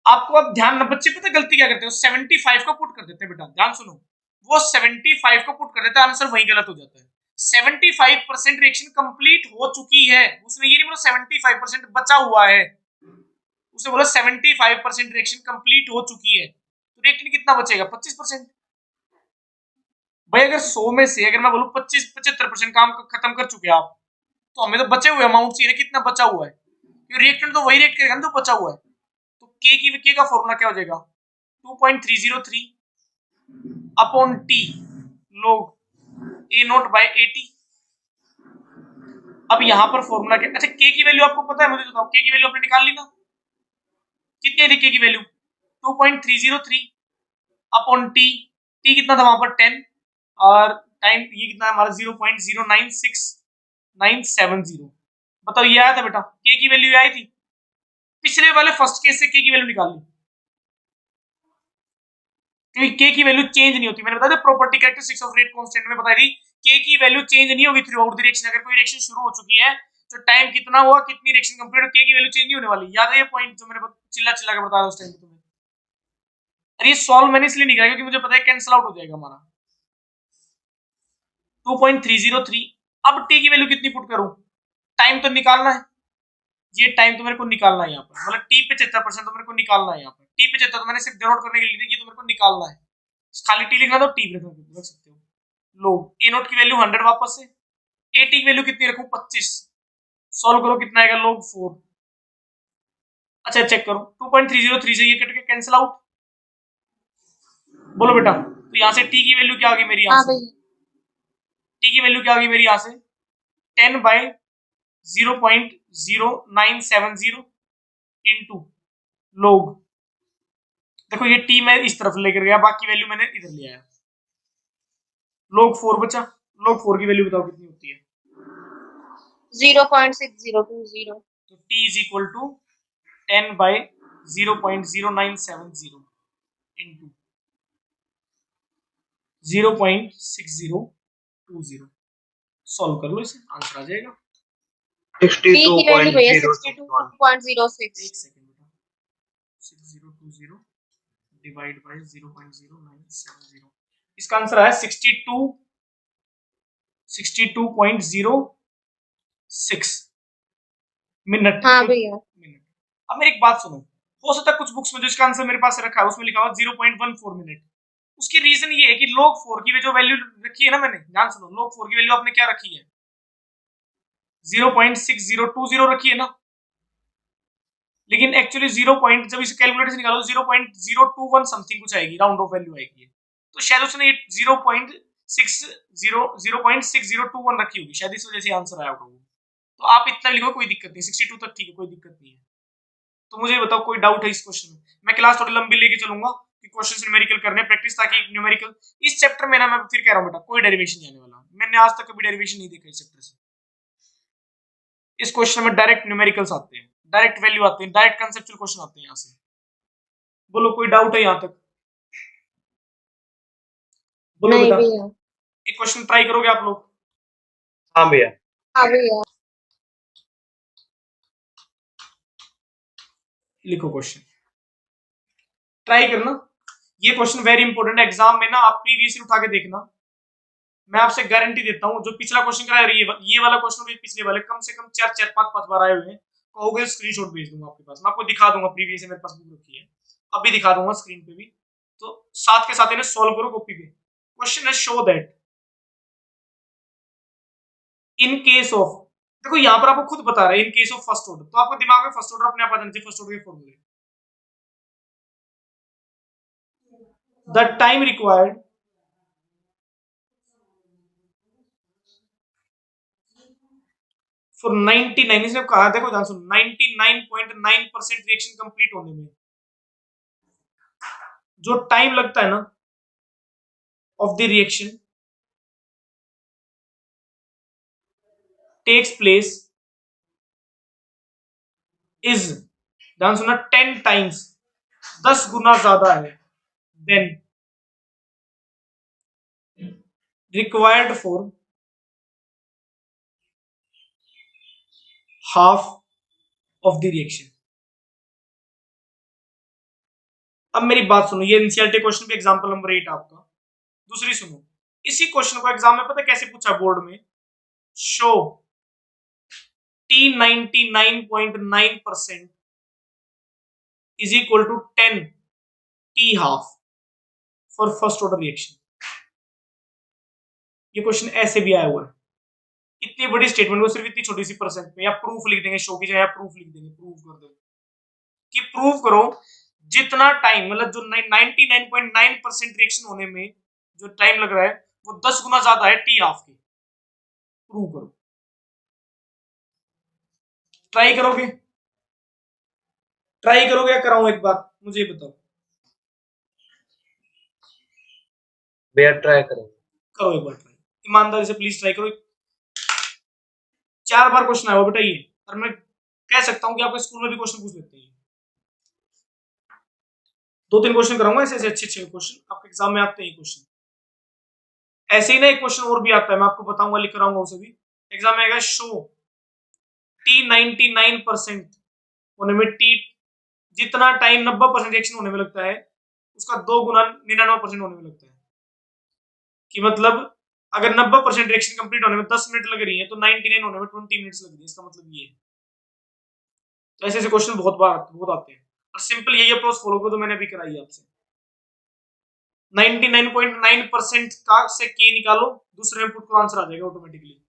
Speaker 1: आपको अब ध्यान न, बच्चे पता गलती क्या करते हैं, 75 को पुट कर देते हैं बेटा, ध्यान सुनो, वो 75 को पुट कर देता है, आंसर वही गलत हो जाता है। 75% रिएक्शन कंप्लीट हो चुकी है, उसने ये नहीं बोला 75% बचा हुआ है, उसने बोला 75% रिएक्शन कंप्लीट हो चुकी है, तो रिएक्शन कितना बचेगा? 25%। भाई अगर 100 में से अगर मैं बोलूं 25-75% काम खत्म कर चुके आप, तो हमें तो बचे हुए अमाउंट चाहिए, कितना बचा हुआ है, क्योंकि रिएक्टेंट तो वही रिएक्ट करेगा ना जो बचा हुआ है। तो के का फॉर्मूला क्या हो जाएगा? 2.303 अपॉन टी लोग ए नोट बाय 80। अब यहां पर फॉर्मूला क्या? अच्छा के की वैल्यू आपको पता है, मुझे बताओ के की वैल्यू आपने निकाल ली ना? कितनी थी के की वैल्यू? 2.303 अपॉन टी, टी कितना था वहां पर? 10, और टाइम ये कितना है हमारा? 0.096970। बताओ ये आया था बेटा, के की वैल्यू आई थी? पिछले वाले फर्स्ट केस से के की वैल्यू निकाल ली, क्योंकि के की वैल्यू चेंज नहीं होती। मैंने बताया property characteristics of rate constant में बताई थी, के की वैल्यू चेंज नहीं होगी थ्रू आउट द रिएक्शन। अगर कोई रिएक्शन शुरू हो चुकी है तो टाइम कितना हुआ, कितनी रिएक्शन कंप्लीट, के की वैल्यू चेंज नहीं होने वाली। याद है ये पॉइंट जो मैंने चिल्ला चिल्ला कर बताया उस टाइम पे तुम्हें? अरे ये सॉल्व मैंने इसलिए नहीं किया क्योंकि मुझे पता है कैंसिल आउट हो जाएगा हमारा 2.303। अब टी की वैल्यू कितनी पुट करूं? टाइम तो निकालना है, ये टाइम तो मेरे को निकालना है यहाँ पर, मतलब टी पे 75% तो मेरे को निकालना है यहाँ पर। टी पे 75 तो मैंने सिर्फ डिनोट करने के लिए ये तो मेरे को निकालना है, खाली टी लिखना तो टी रख सकते हो लोग। ए नोट की वैल्यू 100 वापस से, ए टी की वैल्यू कितनी रखूं? 25। सॉल्व करो कितना आएगा लोग? 4। अच्छा चेक करो 2.303 से ये कट के कैंसिल आउट। बोलो बेटा, तो यहाँ से टी की वैल्यू क्या आ गई मेरी? यहाँ
Speaker 2: हाँ
Speaker 1: से
Speaker 2: भैया।
Speaker 1: टी की वैल्यू क्या आ गई मेरी यहाँ से? 10 बाय 0.0970 इंटू लोग, देखो ये टी मैं इस तरफ लेकर गया, बाकी वैल्यू मैंने इधर ले आया, लोग 4 बचा। लोग 4 की वैल्यू बताओ कितनी होती है?
Speaker 2: 0.6020।
Speaker 1: तो T is equal to 10 by 0.0970 into 0.6020। Solve कर लो इसे, आंसर आ जाएगा।
Speaker 2: टी की वैल्यू भैया
Speaker 3: 62.061
Speaker 2: 62.06।
Speaker 1: एक सेकंड बेटा, 6020 डिवाइड बाय 0.0970, इसका आंसर आया 62.06 मिनट।
Speaker 2: हाँ भैया।
Speaker 1: मिनट। अब मेरी एक बात सुनो, हो सकता है कुछ बुक्स में जो इसका आंसर मेरे पास रखा है उसमें लिखा हुआ 0.14 मिनट। उसकी रीजन ये है कि log 4 की जो वैल्यू रखी है ना, मैंने ध्यान सुनो, log 4 की वैल्यू आपने क्या रखी है? 0.6020 रखी है ना, लेकिन एक्चुअली 0. जब इसे कैलकुलेटर से निकालो 0.021 समथिंग कुछ आएगी, राउंड ऑफ वैल्यू आएगी, तो शायद उसने 0.6021 रखी होगी, शायद इस वजह से आंसर आया होगा। तो आप इतना लिखो, कोई दिक्कत नहीं, 62 तक ठीक है, कोई दिक्कत नहीं है। तो मुझे बताओ कोई डाउट है इस क्वेश्चन में? मैं क्लास थोड़ी लंबी लेके चलूंगा कि क्वेश्चन न्यूमेरिकल करने प्रैक्टिस, ताकि न्यूमेरिकल इस चैप्टर में ना, मैं फिर कह रहा हूं बेटा कोई डेरिवेशन नहीं आने वाला, मैंने आज तक कभी डेरिवेशन नहीं देखा इस चैप्टर से। इस क्वेश्चन में डायरेक्ट न्यूमेरिकल्स आते हैं, डायरेक्ट वैल्यू आते हैं, डायरेक्ट कंसेप्चुअल क्वेश्चन आते हैं यहाँ से। बोलो कोई डाउट है यहाँ तक? बोलो
Speaker 2: नहीं
Speaker 1: बेटा,
Speaker 2: भैया।
Speaker 1: एक क्वेश्चन ट्राई करोगे आप लोग?
Speaker 3: हाँ भैया।
Speaker 2: हाँ भैया।
Speaker 1: लिखो क्वेश्चन, ट्राई करना। ये क्वेश्चन वेरी इंपॉर्टेंट है एग्जाम में ना, आप प्रीवियस उठा के देखना। मैं आपसे गारंटी देता हूँ, जो पिछला क्वेश्चन कराया ये वाला क्वेश्चन और पिछले वाले कम से कम 4-4 5 5 बार आए हुए हैं। कहोगे स्क्रीनशॉट भेज दूंगा आपके पास, मैं आपको दिखा दूंगा, प्रीवियस मेरे पास बुक रखी है, अभी दिखा दूंगा स्क्रीन पे भी। तो साथ के साथ इन्हें सॉल्व करो कॉपी पे। क्वेश्चन है show that in case of, देखो यहाँ पर आपको खुद बता रहे हैं in case of first order, तो आपको दिमाग में फर्स्ट ऑर्डर अपने आप आ जाना चाहिए, फर्स्ट ऑर्डर के फॉर्मूले। द टाइम रिक्वायर्ड फॉर 99, इसने कहा, देखो ध्यान सुनो, 99.9% रिएक्शन कंप्लीट होने में जो टाइम लगता है ना of the reaction takes place is, ध्यान सुना, 10 टाइम्स, 10 गुना ज्यादा है than required for half of the reaction. अब मेरी बात सुनो, ये एनसीईआरटी क्वेश्चन पे एग्जांपल नंबर 8 आपका। दूसरी सुनो, इसी क्वेश्चन को एग्जाम में पता कैसे पूछा बोर्ड में, show T99.9% is equal to 10 T half for first order reaction. ये क्वेश्चन ऐसे भी आया हुआ है, इतनी बड़ी स्टेटमेंट को सिर्फ इतनी छोटी सी परसेंट में, या प्रूफ लिख देंगे, शो की जगह प्रूफ लिख देंगे, प्रूफ कर दो कि प्रूव करो जितना टाइम, मतलब जो 99.9% रिएक्शन होने में जो टाइम लग रहा है वो 10 गुना ज्यादा है टी हाफ के। प्रूव करो, ट्राई करोगे, ट्राई करोगे या कराऊं एक बार, मुझे बताओ।
Speaker 3: भैया ट्राई करेंगे।
Speaker 1: करो एक बार ट्राई, ईमानदारी से प्लीज ट्राई करो। 4 बार क्वेश्चन आया हुआ बेटा ये, और मैं कह सकता हूं कि आपके स्कूल में भी क्वेश्चन पूछ लेते हैं। 2-3 क्वेश्चन कराऊंगा ऐसे ऐसे अच्छे क्वेश्चन, आपके एग्जाम में आते हैं क्वेश्चन। ऐसे ही ना एक क्वेश्चन और भी आता है, मैं आपको बताऊंगा, लिख कराऊंगा उसे भी एग्जाम में आएगा। शो T99% होने में टी, जितना टाइम 90% रिएक्शन होने में लगता है उसका 2 गुना 99% होने में लगता है। कि मतलब अगर 90% रिएक्शन कंप्लीट होने में 10 मिनट लग रही है तो 99 होने में 20 मिनट्स लग रही है, इसका मतलब ये है। तो ऐसे ऐसे क्वेश्चन बहुत आते हैं, और सिंपल यही अप्रोच फॉलो करो, तो मैंने अभी कराई आपसे। 99.9% का से के निकालो, दूसरे इनपुट को आंसर आ जाएगा ऑटोमेटिकली।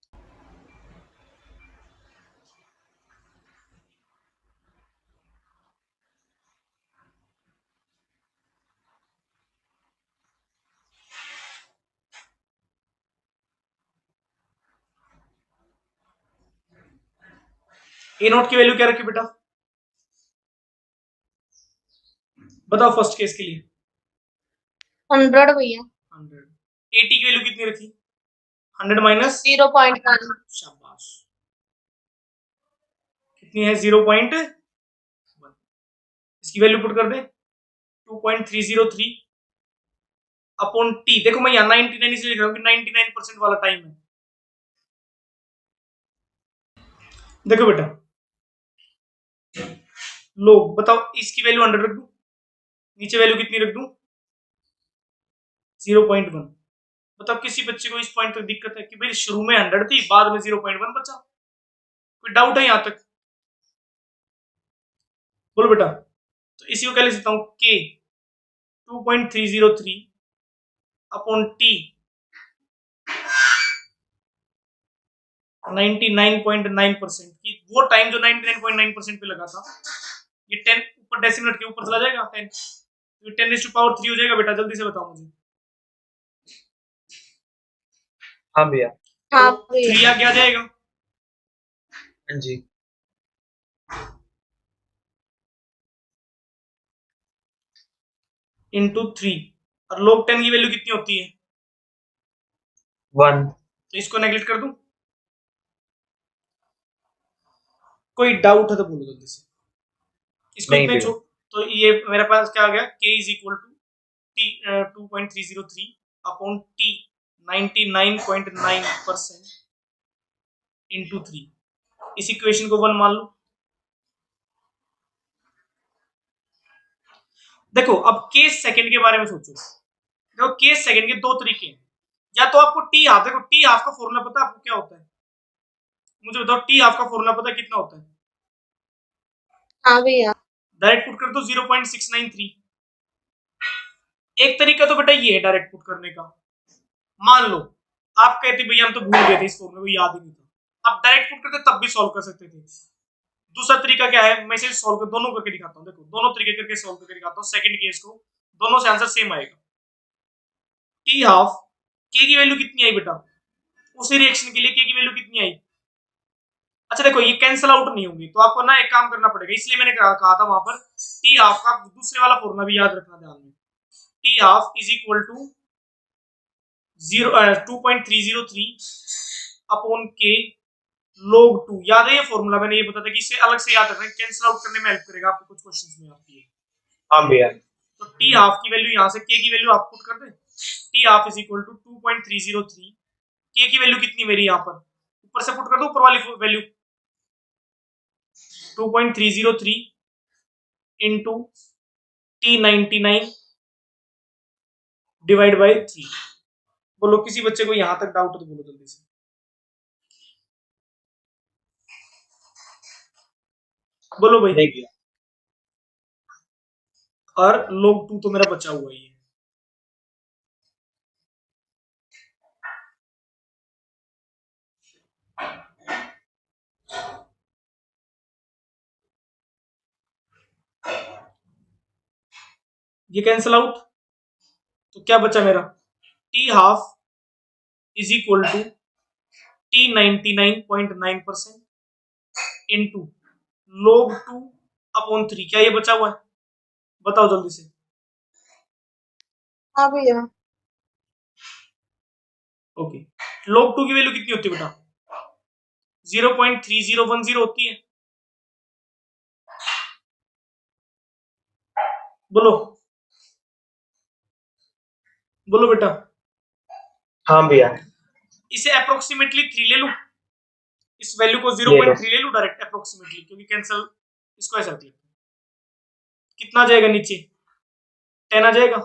Speaker 1: ए नोट की वैल्यू क्या रखी बेटा, बताओ फर्स्ट केस के लिए।
Speaker 2: 100 भैया।
Speaker 1: 100। एटी की वैल्यू कितनी रखी, 100 माइनस
Speaker 2: 0.1।
Speaker 1: शाबाश, कितनी है 0.1। इसकी वैल्यू पुट कर दे 2.303 अपॉन टी। देखो मैं यहाँ 99 इसलिए लिख रहा हूँ कि 99% वाला टाइम है। देखो बेटा, लो बताओ इसकी वैल्यू 100 रख दूं, नीचे वैल्यू कितनी रख दूं 0.1। बताओ किसी बच्चे को इस पॉइंट तक दिक्कत है कि भाई शुरू में 100 थी, बाद में 0.1 बचा, कोई डाउट है यहां तक, बोलो बेटा। तो इसी को क्या लिख सकता हूं, के 2.303 अपॉन टी 99.9% की, वो टाइम जो 99.9% पे लगा था। ये 10 ऊपर डेसिमल के ऊपर चला जाएगा 10, तो 10⁻³ हो जाएगा बेटा, जल्दी से बताओ मुझे।
Speaker 3: हाँ भैया।
Speaker 2: हाँ
Speaker 1: तो
Speaker 2: भैया।
Speaker 1: 3 आगे आ जाएगा,
Speaker 3: हाँ जी।
Speaker 1: इंटू 3, और log 10 की वैल्यू कितनी होती है
Speaker 3: 1।
Speaker 1: तो इसको नेगलेक्ट कर दूं, कोई डाउट है तो बोलो जल्दी से। इसको
Speaker 3: नहीं
Speaker 1: इतने
Speaker 3: भैया।
Speaker 1: तो ये मेरे पास क्या आ गया, k is equal to T 2.303 upon टी 99.9% इंटू 3। इस इक्वेशन को 1 मान लो, देखो अब केस सेकंड के बारे में सोचो। देखो केस सेकंड के दो तरीके हैं, या तो आपको टी हाफ, देखो टी हाफ का फॉर्मूला पता है आपको क्या होता है? मुझे बताओ टी हाफ का फॉर्मूला पता है कितना होता है?
Speaker 2: हाँ भैया।
Speaker 1: डायरेक्ट पुट कर दो 0.693। एक तरीका तो बेटा ये है डायरेक्ट पुट करने का। मान लो आप कहते भैया हम तो भूल गए थे इस फॉर्मूले को, याद ही नहीं था, आप डायरेक्ट पुट करते तब भी सॉल्व कर सकते थे। दूसरा तरीका क्या है, मैं इसे सॉल्व कर दोनों करके दिखाता हूँ। देखो दोनों तरीके करके सॉल्व करके दिखाता हूँ सेकंड केस को, दोनों से आंसर सेम आएगा। टी हाफ के की वैल्यू कितनी आई बेटा? उसी रिएक्शन के लिए के की वैल्यू कितनी आई? अच्छा देखो ये कैंसिल आउट नहीं होंगी, तो आपको ना एक काम करना पड़ेगा, इसलिए मैंने कहा था वहां पर टी हाफ का दूसरे वाला फॉर्मूला भी याद रखना ध्यान में। T half is equal to 2.303 upon K log 2। याद है ये फॉर्मूला, मैंने ये बताया था कि इसे अलग से याद रखना, कैंसिल आउट करने में हेल्प करेगा आपको कुछ क्वेश्चंस में आती है।
Speaker 3: हाँ भैया।
Speaker 1: तो टी हाफ की वैल्यू यहाँ से के की वैल्यू आप पुट कर दें, T half is equal to 2.303। K की वैल्यू कितनी मेरी यहाँ पर, ऊपर से पुट कर दो ऊपर वाली value 2.303 into T99 divide by 3। बोलो किसी बच्चे को यहां तक डाउट तो बोलो जल्दी से। बोलो भाई।
Speaker 3: नहीं भैया।
Speaker 1: और log 2 तो मेरा बचा हुआ ही है। ये कैंसिल आउट, तो क्या बचा मेरा? T half is equal to T99.9% into log 2 upon 3। क्या ये बचा हुआ है? बताओ जल्दी से।
Speaker 2: हाँ भैया।
Speaker 1: ओके log 2 की वैल्यू कितनी होती है बेटा? 0.3010 होती है। बोलो बोलो बेटा।
Speaker 3: हाँ भैया।
Speaker 1: इसे अप्रोक्सीमेटली 3 ले लूं, इस वैल्यू को
Speaker 3: ले लो।
Speaker 1: 0.3 ले लूं डायरेक्ट अप्रोक्सीमेटली, क्योंकि कैंसिल इसको ऐसा रख लेते हैं। कितना आ जाएगा नीचे? 10 आ जाएगा।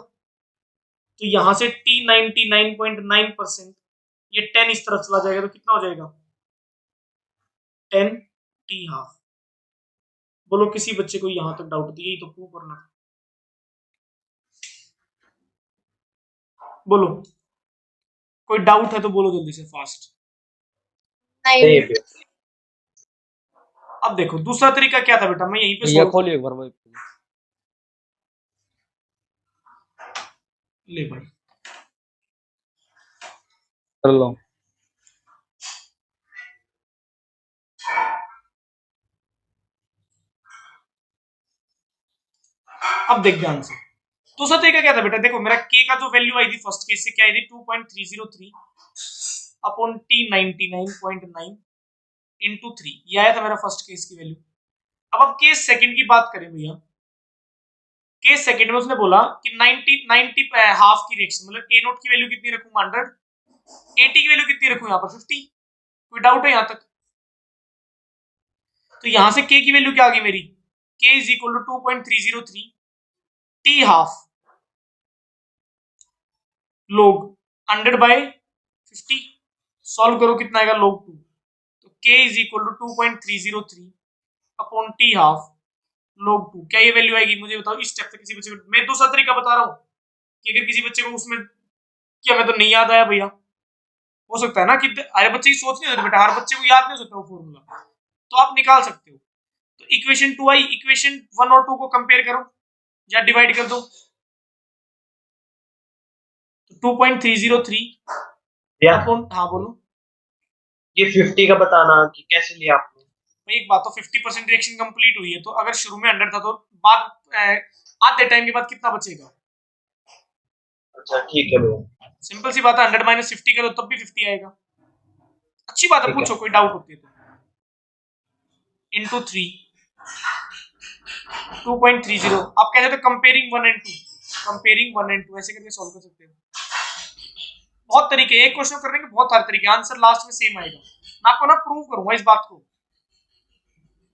Speaker 1: तो यहां से T99.9% ये 10 इस तरफ चला जाएगा, तो कितना हो जाएगा? 10 टी हाफ। बोलो किसी बच्चे को यहां तक डाउट दिए, तो प्रूव करना। बोलो कोई डाउट है तो बोलो जल्दी से फास्ट।
Speaker 2: नहीं
Speaker 3: नहीं
Speaker 2: भैया।
Speaker 3: भैया।
Speaker 1: अब देखो दूसरा तरीका क्या था बेटा, मैं यहीं पे
Speaker 4: भैया
Speaker 1: solve-
Speaker 4: खोलिए एक बार भाई।
Speaker 1: ले भाई
Speaker 4: कर लो।
Speaker 1: अब देख ध्यान से। दूसरा तरीका क्या था बेटा, देखो मेरा के का जो वैल्यू आई थी फर्स्ट केस से क्या आई थी? 2.303 अपॉन T99.9 इंटू 3, ये आया था मेरा फर्स्ट केस की वैल्यू। अब केस सेकंड की बात करें भैया, केस सेकंड में उसने बोला कि 90 हाफ की रिएक्शन, मतलब ए नोट की वैल्यू कितनी रखूं? 100। एटी की वैल्यू कितनी रखूं यहाँ पर? 50। कोई डाउट है यहाँ तक? तो यहां से के की वैल्यू क्या आ गई मेरी? K is equal to 2.303 T half log 100 by 50। Solve करो कितना आएगा log 2। तो k is equal to 2.303 upon T half log 2। क्या ये वैल्यू आएगी? मुझे बताओ इस स्टेप से किसी बच्चे को। मैं दूसरा तरीका बता रहा हूँ कि अगर किसी बच्चे को उसमें क्या मैं तो नहीं याद आया भैया, हो सकता है ना कि हर बच्चे की सोच नहीं होती बेटा, हर बच्चे को याद नहीं हो सकता वो फॉर्मूला, तो आप निकाल सकते हो। तो इक्वेशन 2 आई, इक्वेशन 1 और 2 को कंपेयर करो या डिवाइड कर दो। तो 2.303
Speaker 3: भैया
Speaker 1: अपॉन, हाँ बोलो
Speaker 3: ये 50 का बताना कि कैसे लिया आपने?
Speaker 1: भाई। एक बात तो 50% रिएक्शन कंप्लीट हुई है, तो अगर शुरू में 100 था तो बाद आधे टाइम के बाद कितना बचेगा?
Speaker 3: अच्छा ठीक है भैया।
Speaker 1: सिंपल सी बात है, 100 माइनस 50 करो तब भी 50 आएगा। अच्छी बात है,
Speaker 3: ठीक है।
Speaker 1: पूछो कोई डाउट होती है तो। इंटू 3 2.30, आप कहते थे कंपेयरिंग 1 एंड 2, कंपेयरिंग 1 एंड 2 ऐसे करके सॉल्व कर सकते हो। बहुत तरीके, एक क्वेश्चन करने के बहुत सारे तरीके, आंसर लास्ट में सेम आएगा। मैं आपको ना प्रूव करूंगा इस बात को,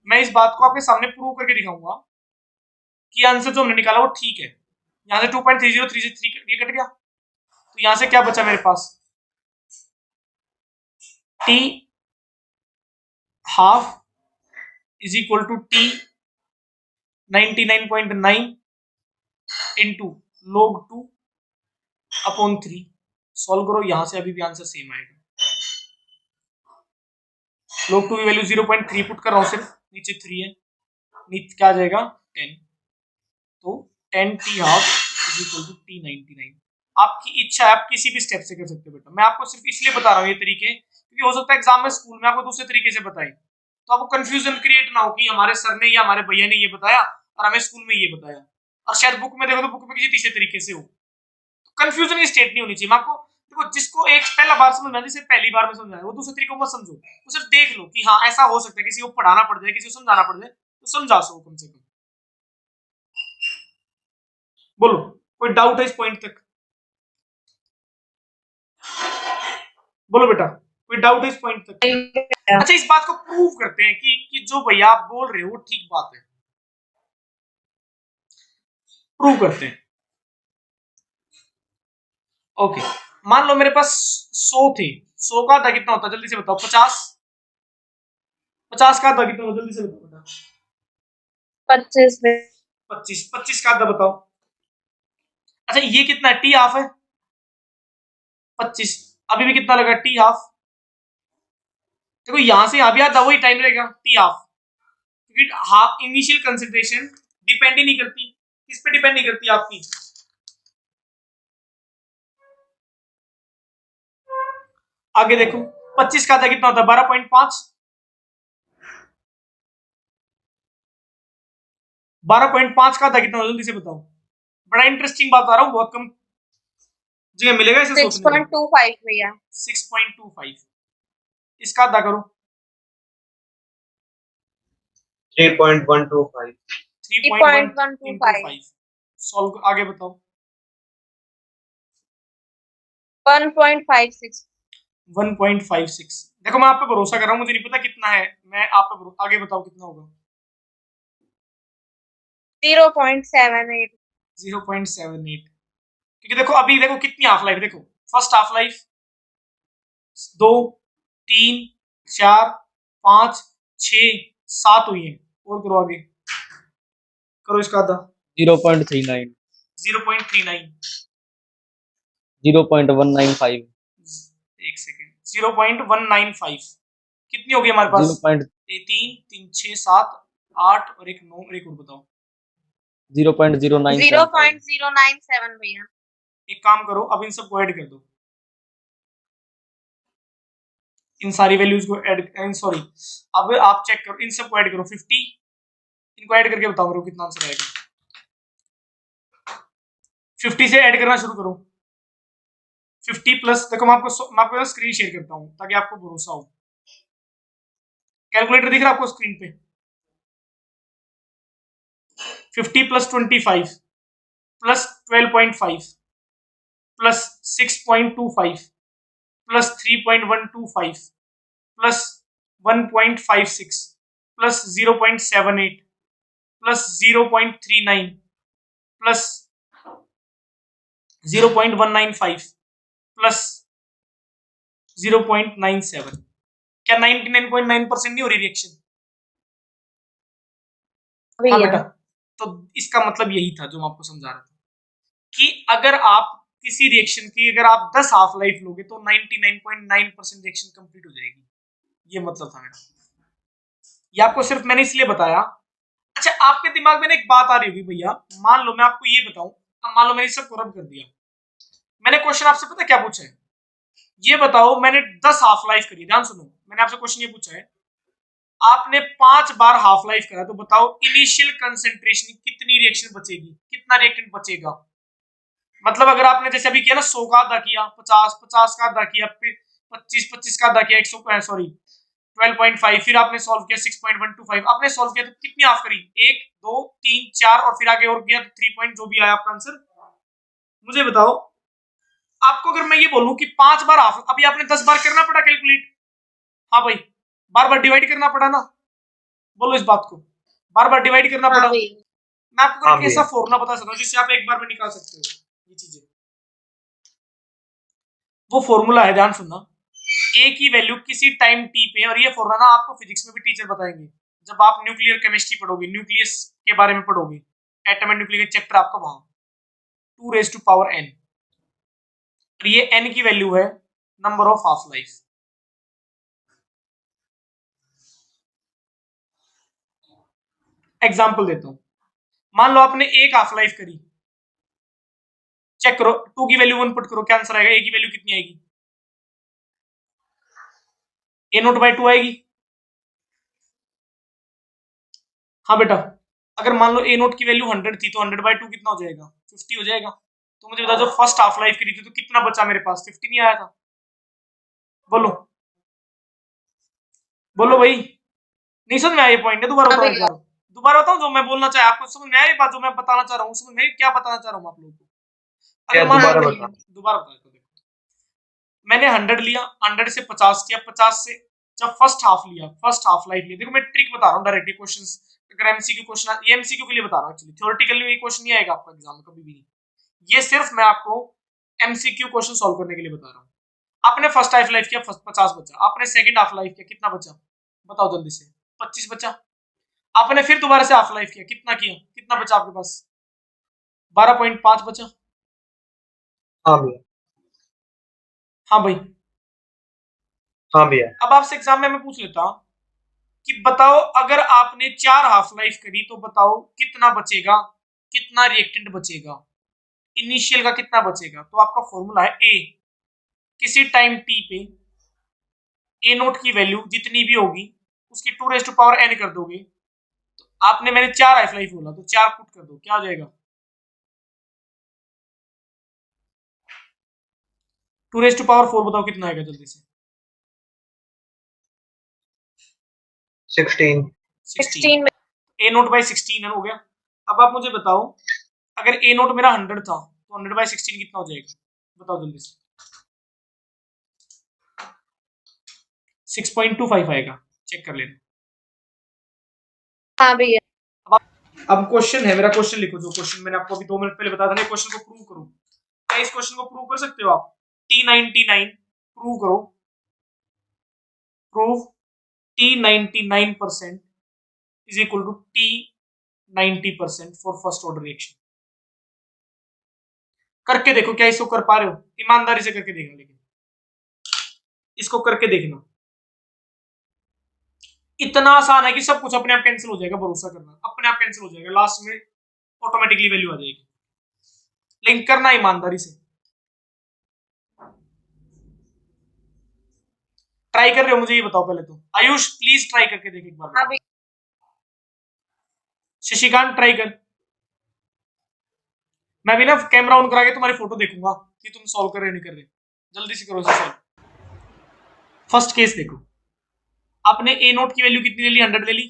Speaker 1: मैं इस बात को आपके सामने प्रूव करके दिखाऊंगा कि आंसर जो हमने निकाला वो ठीक है। यहाँ से 2.30 से 3 ये कट गया, तो यहाँ से क्या बचा मेरे पास, t half is equal to t 99.9 into log 2 upon 3। Solve करो, यहां से अभी भी आंसर सेम आएगा। log 2 की वैल्यू 0.3 पुट कर रहा हूं सिर्फ, नीचे 3 है, नीचे क्या आ जाएगा 10, तो 10t half is equal to t 99। आपकी इच्छा है, आप किसी भी स्टेप से कर सकते हो बेटा, मैं आपको सिर्फ इसलिए बता रहा हूँ ये तरीके, क्योंकि हो सकता है एग्जाम में स्कूल में आपको दूसरे तरीके से बताए, तो आपको कंफ्यूजन क्रिएट ना हो कि हमारे सर ने या हमारे भैया ने ये बताया और हमें स्कूल में ये बताया, और शायद बुक में देखो तो बुक में किसी तीसरे तरीके से हो, तो कंफ्यूजन की स्टेट नहीं होनी चाहिए। मैं आपको देखो, जिसको एक पहला बार समझ में जिसे पहली बार में समझ आए, वो दूसरे तरीकों में समझो, तो सिर्फ देख लो कि हाँ ऐसा हो सकता है, किसी को पढ़ाना पड़ जाए, किसी को समझाना पड़ जाए, तो समझा सको कम से कम। बोलो कोई डाउट है इस पॉइंट तक, बोलो बेटा कोई डाउट है इस पॉइंट तक। अच्छा, इस बात को प्रूव करते हैं कि जो भैया आप बोल रहे हो वो ठीक बात है, प्रूव करते हैं। ओके, मान लो मेरे पास 100 थे, 100 का आधा कितना होता है जल्दी से बताओ, 50, 50 का आधा कितना होता है जल्दी से बताओ बेटा,
Speaker 2: 25 में
Speaker 1: 25, 25 का आधा बताओ। अच्छा ये कितना है, टी हाफ है 25, अभी भी कितना लगा टी हाफ, देखो यहां से यहां भी आधा वही टाइम लगेगा टी हाफ, क्योंकि हाफ इनिशियल कंसंट्रेशन डिपेंड ही नहीं करती, किस पे डिपेंड नहीं करती आपकी, आगे देखो 25 का आधा कितना होता है 12.5, 12.5 का आधा कितना होता है जल्दी से बताओ, बड़ा इंटरेस्टिंग बात आ रहा हूँ, बहुत कम जगह मिलेगा इसे सोचने को।
Speaker 2: 6.25 भैया,
Speaker 1: 6.25, इसका आधा करो
Speaker 3: 3.125,
Speaker 1: 3.125, सॉल्व आगे बताओ।
Speaker 2: 1.56
Speaker 1: 1.56, देखो मैं आप पे भरोसा कर रहा हूँ, मुझे नहीं पता कितना है, मैं आप पे आगे बताओ कितना होगा।
Speaker 2: 0.78
Speaker 1: 0.78, क्योंकि देखो अभी देखो कितनी हाफ लाइफ, देखो फर्स्ट हाफ लाइफ 2 3 4 5 6 7 हुई है, और करो आगे, करो इसका आधा
Speaker 4: 0.39
Speaker 1: 0.39
Speaker 4: 0.195
Speaker 1: एक सेकेंड 0.195 कितनी होगी हमारे पास,
Speaker 4: 0.
Speaker 1: 3 3 6 7 8 और एक 9 और एक और बताओ
Speaker 4: 0.0975
Speaker 2: 0.097 भैया,
Speaker 1: एक काम करो, अब इन सबको ऐड कर दो, इन सारी वैल्यूज को ऐड, सॉरी अब आप चेक करो, इन सबको ऐड करो 50, इनको ऐड करके बताओ मेरे को कितना आंसर आएगा, 50 से ऐड करना शुरू करो, 50 प्लस, देखो मैं आपको स्क्रीन शेयर करता हूँ ताकि आपको भरोसा हो, कैलकुलेटर दिख रहा है आपको स्क्रीन पे, 50 plus 25 plus 12.5 plus 6.25 plus 3.125 plus 1.56 plus 0.78 plus 0.39 plus 0.195 plus 0.97, क्या 99.9% नहीं हो रही रिएक्शन? हाँ बेटा, तो इसका मतलब यही था जो मैं आपको समझा रहा था कि अगर आप किसी रिएक्शन की अगर आप 10 हाफ लाइफ लोगे तो 99.9% रिएक्शन कंप्लीट हो जाएगी, ये मतलब था मेरा, ये आपको सिर्फ मैंने इसलिए बताया। अच्छा आपके दिमाग में एक बात आ रही होगी भैया, मान लो मैं आपको ये बताऊं, अब मान लो मैंने सबको रब कर दिया, मैंने क्वेश्चन आपसे पता क्या पूछा है, ये बताओ मैंने 10 हाफ लाइफ करी, ध्यान सुनो, मैंने आपसे क्वेश्चन ये पूछा है, आपने 5 बार हाफ लाइफ करा, तो बताओ इनिशियल कंसेंट्रेशन कितनी रिएक्शन बचेगी, कितना रिएक्टेंट बचेगा, मतलब अगर आपने जैसे अभी किया ना 100 का आधा किया, 50 का आधा किया, 25 का आधा किया, 100 सॉरी 12.5, फिर आपने सॉल्व किया 6.125, आपने सॉल्व किया तो कितनी हाफ करी, 1 2 3 4 और फिर आगे और किया तो 3 पॉइंट जो भी आया आपका आंसर, मुझे बताओ आपको अगर मैं ये बोलूं कि 5 बार हाफ, अभी आपने 10 बार करना पड़ा कैलकुलेट, हाँ भाई बार बार डिवाइड करना पड़ा ना, बोलो इस बात को, बार बार डिवाइड करना पड़ा, मैं आपको
Speaker 3: हाँ
Speaker 1: एक
Speaker 3: भैया।
Speaker 1: ऐसा फॉर्मूला बता सकता हूँ जिससे आप एक बार में निकाल सकते हो ये चीजें। वो फॉर्मूला है, ध्यान सुनना, ए की वैल्यू किसी टाइम टी पे, और ये फॉर्मूला ना आपको फिजिक्स में भी टीचर बताएंगे जब आप न्यूक्लियर केमिस्ट्री पढ़ोगे, न्यूक्लियस के बारे में पढ़ोगे, एटम एंड न्यूक्लियर चैप्टर आपका वहां, 2⁻n, और ये n की वैल्यू है number of half life. Example देता हूं, मान लो आपने एक हाफ लाइफ करी, चेक करो 2 की वैल्यू 1 पुट करो, क्या आंसर आएगा, ए की वैल्यू कितनी आएगी, A0/2 आएगी। हाँ बेटा, अगर मान लो A0 की वैल्यू 100 थी तो 100/2 कितना हो जाएगा, 50 हो जाएगा। तो मुझे बता दो फर्स्ट हाफ लाइफ करी थी तो कितना बचा मेरे पास, 50 नहीं आया था? बोलो बोलो भाई, नहीं समझ में आया ये पॉइंट है? दोबारा बताओ एक बार, दोबारा बताऊं जो मैं बोलना चाहे, आपको समझ में आया ये बात जो मैं बताना चाह रहा हूँ, समझ में क्या बताना चाह रहा हूँ आप लोगों को?
Speaker 3: क्या
Speaker 1: अगर मान लो
Speaker 3: दोबारा बता?
Speaker 1: दोबारा बता दो, देखो मैंने 100 लिया, 100 से 50 किया, 50 से जब फर्स्ट हाफ लिया, फर्स्ट हाफ लाइफ लिया, देखो मैं ट्रिक बता रहा हूँ डायरेक्टली, क्वेश्चंस अगर एमसीक्यू क्वेश्चन, ये एमसीक्यू के लिए बता रहा हूँ एक्चुअली, थ्योरेटिकल में ये क्वेश्चन नहीं आएगा आपका एग्जाम में कभी भी नहीं, ये सिर्फ मैं आपको एमसीक्यू क्वेश्चन सॉल्व करने के लिए बता रहा हूँ। आपने फर्स्ट हाफ लाइफ किया, 50 बचा, आपने सेकंड हाफ लाइफ किया, कितना बचा बताओ जल्दी से, 25 बचा। आपने फिर दोबारा से हाफ लाइफ किया, कितना किया, कितना बचा आपके पास, 12.5 बचा।
Speaker 3: हाँ भैया।
Speaker 1: हाँ भाई,
Speaker 3: हाँ भैया।
Speaker 1: अब आपसे एग्जाम में मैं पूछ लेता कि बताओ अगर आपने 4 हाफ लाइफ करी तो बताओ कितना बचेगा, कितना रिएक्टेंट बचेगा, इनिशियल का कितना बचेगा। तो आपका फॉर्मूला है ए, किसी टाइम टी पे A0 की वैल्यू जितनी भी होगी उसकी 2⁻n कर दोगे। तो आपने, मैंने 4 हाफ लाइफ बोला तो 4 पुट कर दो, क्या हो जाएगा, 2⁻4 बताओ कितना आएगा जल्दी से,
Speaker 3: 16।
Speaker 1: 16। A0/16 हो गया। अब आप मुझे बताओ अगर A0 मेरा 100 था तो 100/16 कितना हो जाएगा, बताओ जल्दी से, 6.25 आएगा, चेक कर लेना।
Speaker 2: हाँ भैया।
Speaker 1: अब क्वेश्चन है मेरा, क्वेश्चन लिखो, जो क्वेश्चन मैंने आपको अभी 2 मिनट पहले बताया था ना, क्वेश्चन को प्रूव करो। क्या इस क्वेश्चन को प्रूव कर सकते हो आप? T99 प्रूव करो, prove T99% is equal to T90% for first order reaction. करके देखो, क्या इसको कर पा रहे हो? ईमानदारी से करके देखना, लेकिन इसको करके देखना, इतना आसान है कि सब कुछ अपने आप कैंसिल हो जाएगा, भरोसा करना, अपने आप कैंसिल हो जाएगा, लास्ट में ऑटोमेटिकली वैल्यू आ जाएगी, लेकिन करना ईमानदारी से। ट्राई कर रहे हो, मुझे ये बताओ पहले तो, आयुष प्लीज ट्राई करके देख एक बार।
Speaker 2: हाँ भैया।
Speaker 1: शशिकांत ट्राई कर, मैं भी ना कैमरा ऑन करा के तुम्हारी फोटो देखूंगा कि तुम सॉल्व कर रहे नहीं कर रहे, जल्दी से करो इसे सॉल्व। फर्स्ट केस देखो, आपने A0 की वैल्यू कितनी ले ली, 100 ले ली,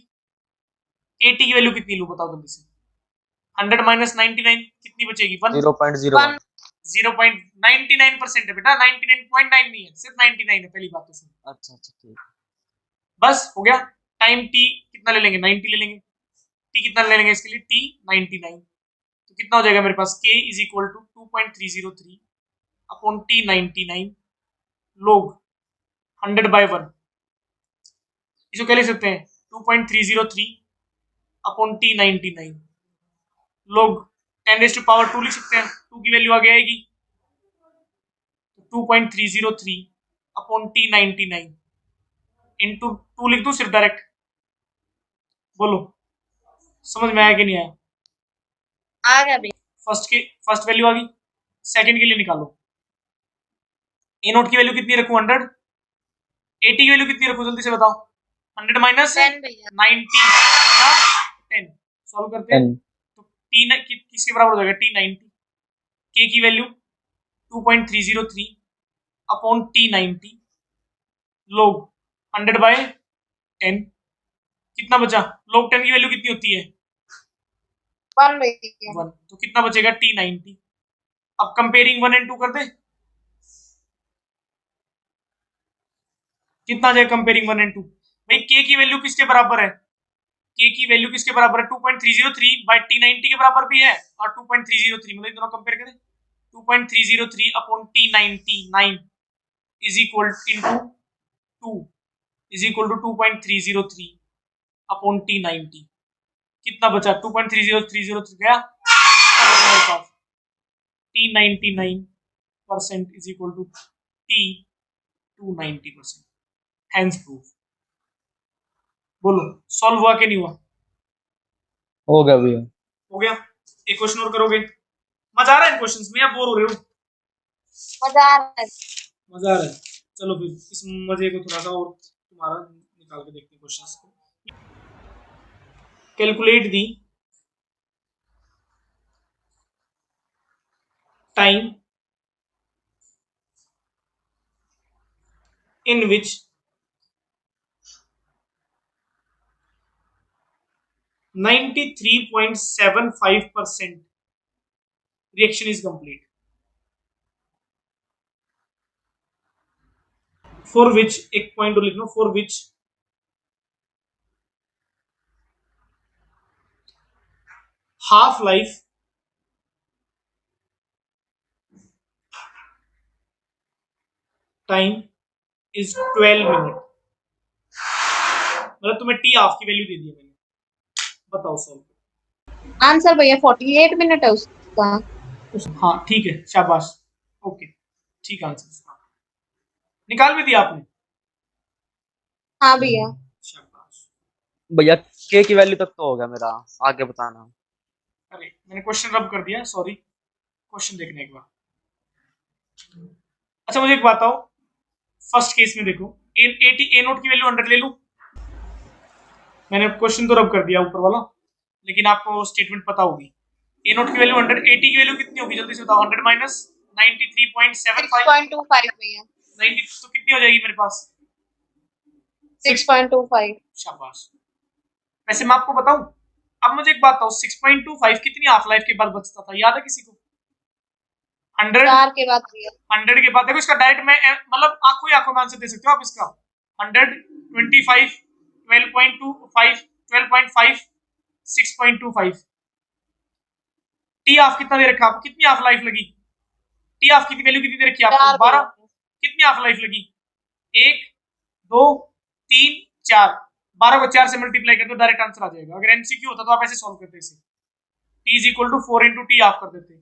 Speaker 1: AT की वैल्यू कितनी लूं बताओ जल्दी से, 100 - 99 कितनी बचेगी, 1।
Speaker 4: 0.01
Speaker 1: 0.99% है बेटा, 99.9 नहीं है, सिर्फ 99 है, पहली बात तो सुन।
Speaker 4: अच्छा अच्छा ठीक है।
Speaker 1: बस हो गया। टाइम टी कितना ले लेंगे, 90 ले लेंगे, टी कितना ले लेंगे इसके लिए, टी 99, तो कितना हो जाएगा मेरे पास, k is equal to 2.303 upon T99 log 100/1, इसको क्या लिख सकते हैं, 2.303 अपॉन T99 लोग 10⁻², लिख सकते हैं, 2 की वैल्यू आगे आएगी, 2.303 अपॉन T99 इंटू 2 लिख दो सिर्फ डायरेक्ट, बोलो समझ में आया कि नहीं आया?
Speaker 2: आ गया भैया।
Speaker 1: फर्स्ट वैल्यू आ गई, सेकंड के लिए निकालो, A0 की वैल्यू कितनी रखूं, 100, AT की वैल्यू कितनी रखूं जल्दी से बताओ, 100 माइनस
Speaker 2: 10 भैया।
Speaker 1: 90 कितना, 10, सॉल्व करते हैं
Speaker 4: 10
Speaker 1: तो किसके बराबर हो जाएगा, T90, K की वैल्यू 2.303 अपॉन T90 लोग 100/10, कितना बचा, लोग 10 की वैल्यू कितनी होती है,
Speaker 2: 1 भैया।
Speaker 1: 1, तो कितना बचेगा T90। अब कंपेयरिंग 1 और 2 कर दे, कितना आ जाएगा कंपेयरिंग 1 और 2, भाई K की वैल्यू किसके बराबर है, के की वैल्यू किसके बराबर है 2.303 बाय T90 के बराबर भी है और 2.303 मतलब दोनों कंपेयर करें 2.303 upon T90 9 is equal into 2 is equal to 2.303 upon T90 कितना बचा 2.30303 गया कितना बचा मेरे पास T99% is equal to T290%. Hence proof. बोलो सॉल्व हुआ कि नहीं हुआ?
Speaker 4: हो गया भैया।
Speaker 1: हो गया। एक क्वेश्चन और करोगे? मजा आ रहा है इन क्वेश्चंस में या बोर हो रहे हो?
Speaker 2: मजा आ रहा है।
Speaker 1: मजा आ रहा है। चलो फिर इस मजे को थोड़ा सा और तुम्हारा निकाल के देखते हैं क्वेश्चंस को। Calculate the time in which 93.75% reaction is complete, for which एक पॉइंट लिख लो, for which half life time is 12 minute. मतलब तुम्हें टी हाफ की वैल्यू दे दी है मैंने, बताओ सॉल्व।
Speaker 2: आंसर भैया 48 मिनट है उसका।
Speaker 1: हाँ ठीक है, शाबाश, ओके ठीक आंसर निकाल भी दिया आपने।
Speaker 2: हाँ भैया।
Speaker 1: शाबाश।
Speaker 4: भैया के की वैल्यू तक तो हो गया मेरा, आगे बताना।
Speaker 1: अरे मैंने क्वेश्चन रब कर दिया, सॉरी, क्वेश्चन देखने एक बार। अच्छा मुझे एक बात बताओ, फर्स्ट केस में देखो ए नोट की वैल्यू 100 ले लूं, मैंने क्वेश्चन तो रब कर दिया ऊपर वाला, लेकिन आपको स्टेटमेंट पता होगी। ए नोट की वैल्यू 100, 80 की वैल्यू कितनी होगी जल्दी से बताओ? 100 माइनस 93.75
Speaker 2: 6.25 भैया।
Speaker 1: 90 तो कितनी हो जाएगी मेरे पास?
Speaker 2: 6.25।
Speaker 1: शाबाश। वैसे मैं आपको बताऊं, अब मुझे एक बात बताओ, 6.25 कितनी हाफ लाइफ के बाद बचता था, याद है किसी को? 100
Speaker 2: 4 के बाद भैया।
Speaker 1: 100 के बाद देखो इसका डायरेक्ट में मतलब आंखों ही आंखों में आंसर दे सकते हो आप इसका। 100 25 12.25 12.5 6.25 टी हाफ कितना दे रखा आपको? कितनी हाफ लाइफ लगी? टी हाफ की वैल्यू कितनी दे रखी है आपको? 12। कितनी हाफ लाइफ लगी? 1 2 3 4, 12 को 4 से मल्टीप्लाई कर दो, डायरेक्ट आंसर आ जाएगा। अगर एमसीक्यू होता तो आप ऐसे सॉल्व करते इसे, t is equal to 4 into T half कर देते,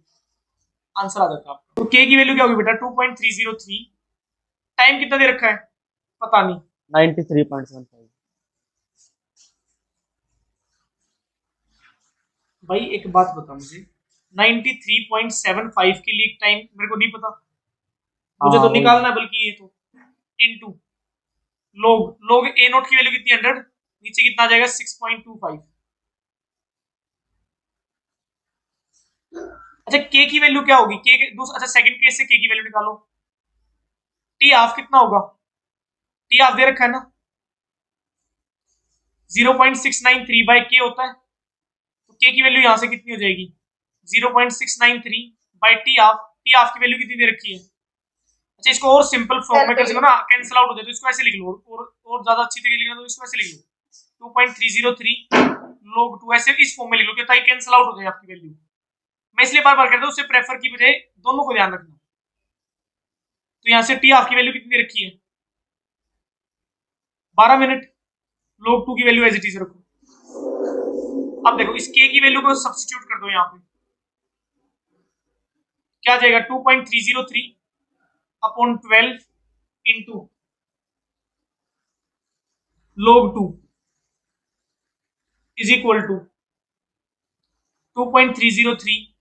Speaker 1: आंसर आ जाता आपका। तो k की वैल्यू क्या होगी बेटा? 2.303। टाइम कितना दे रखा है पता नहीं,
Speaker 4: 93.75।
Speaker 1: भाई एक बात बता मुझे, 93.75 के लिए टाइम मेरे को नहीं पता, मुझे तो निकालना है, बल्कि ये तो इनटू लोग ए नोट की वैल्यू कितनी 100, नीचे कितना आ जाएगा 6.25। अच्छा के की वैल्यू क्या होगी? के अच्छा सेकंड केस से के की वैल्यू निकालो। टी हाफ कितना होगा? टी हाफ दे रखा है ना, 0.693 बाय के होता है, तो के की वैल्यू यहां से कितनी हो जाएगी? 0.693 बाय टी हाफ की वैल्यू कितनी दे रखी है? अच्छा इसको और सिंपल फॉर्म में कर सको ना, कैंसिल आउट हो जाए तो इसको ऐसे लिख लो, और ज्यादा अच्छी तरीके लिखना तो इसको ऐसे लिख लो 2.303 log 2, ऐसे इस फॉर्म में लिख लो कि ताकि कैंसिल आउट हो जाए आपकी वैल्यू। मैं इसलिए बार बार कहता हूं उससे प्रेफर की बजाय दोनों को ध्यान रखना। तो यहां से टी हाफ की वैल्यू कितनी रखी है? 12 मिनट। log 2 की वैल्यू एज इट इज रखो। अब देखो इस के की वैल्यू को सब्स्टिट्यूट कर दो, यहां पे क्या आ जाएगा? 2.303 upon 12 into log 2 is equal to 2.303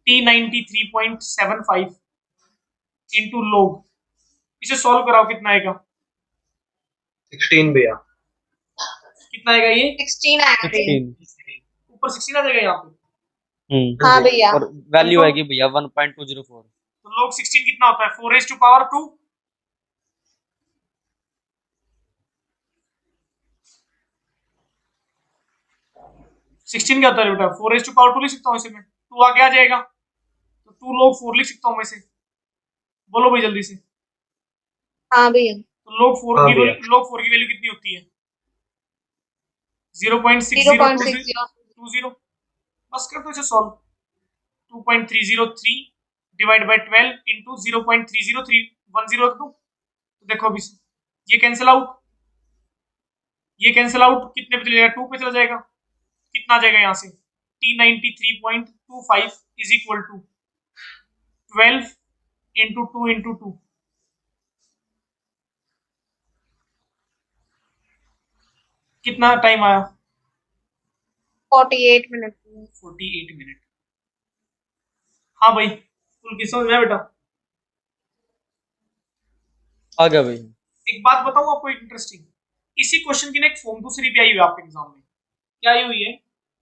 Speaker 1: T93.75 into log। इसे सॉल्व कराओ, कितना आएगा?
Speaker 3: 16 भैया।
Speaker 1: कितना आएगा ये?
Speaker 2: 16 आएगा भैया।
Speaker 4: 16।
Speaker 1: ऊपर 16 आ जाएगा यहाँ पे,
Speaker 2: हाँ भैया।
Speaker 4: और वैल्यू आएगी भैया 1.204।
Speaker 1: तो log 16 कितना होता है? 4 raised to power 2। सिक्सटीन क्या होता है बेटा? 4 raised to power 2 लिख सकता हूँ इसे मैं, 2 आगे आ जाएगा तो 2 log 4 लिख सकता हूँ मैं इसे। बोलो भाई जल्दी से।
Speaker 2: हाँ भैया।
Speaker 1: तो log 4
Speaker 3: हाँ
Speaker 1: की
Speaker 3: भैया।
Speaker 1: log 4 की वैल्यू कितनी होती है? 0.6020 बस कर दो इसे सॉल्व। 2.303 डिवाइड बाय 12 इंटू 0.30310 रख दो। तो देखो अभी ये कैंसिल आउट, ये कैंसिल आउट, कितने पे चले जाएगा? 2 पे चला जाएगा। कितना आ जाएगा यहाँ से? T93.25 is equal to 12 into 2 into 2। कितना टाइम आया?
Speaker 2: 48 मिनट।
Speaker 1: 48 मिनट। हाँ भाई, तुम किस समझ में बेटा?
Speaker 4: आ गया भाई।
Speaker 1: एक बात बताऊं आपको इंटरेस्टिंग, इसी क्वेश्चन की ना एक फॉर्म दूसरी भी आई हुई है आपके एग्जाम में। क्या आई हुई है?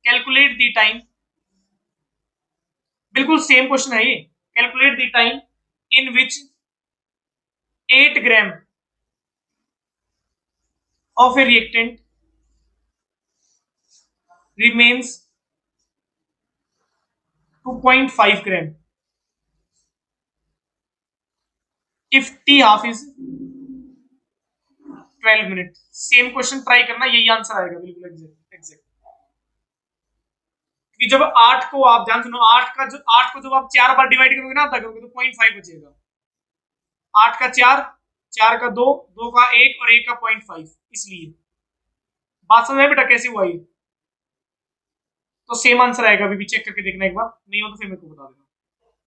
Speaker 1: कैलकुलेट द टाइम, बिल्कुल सेम क्वेश्चन है ये। Calculate the time in which 8 gram of A reactant remains 2.5 gram if t half is 12 minute. Same question try करना, यही आंसर आएगा बिल्कुल एग्जैक्ट। कि जब 8 को आप ध्यान सुनो, 8 को जब आप 4 बार डिवाइड करोगे ना, करोगे तो 0.5 बचेगा। 8 का 4, 4 का 2, 2 का 1 और 1 का 0.5। इसलिए बात समझ में बेटा कैसे हुआ ये? तो सेम आंसर आएगा। अभी भी चेक करके देखना एक बार, नहीं हो तो फिर मेरे को बता देना।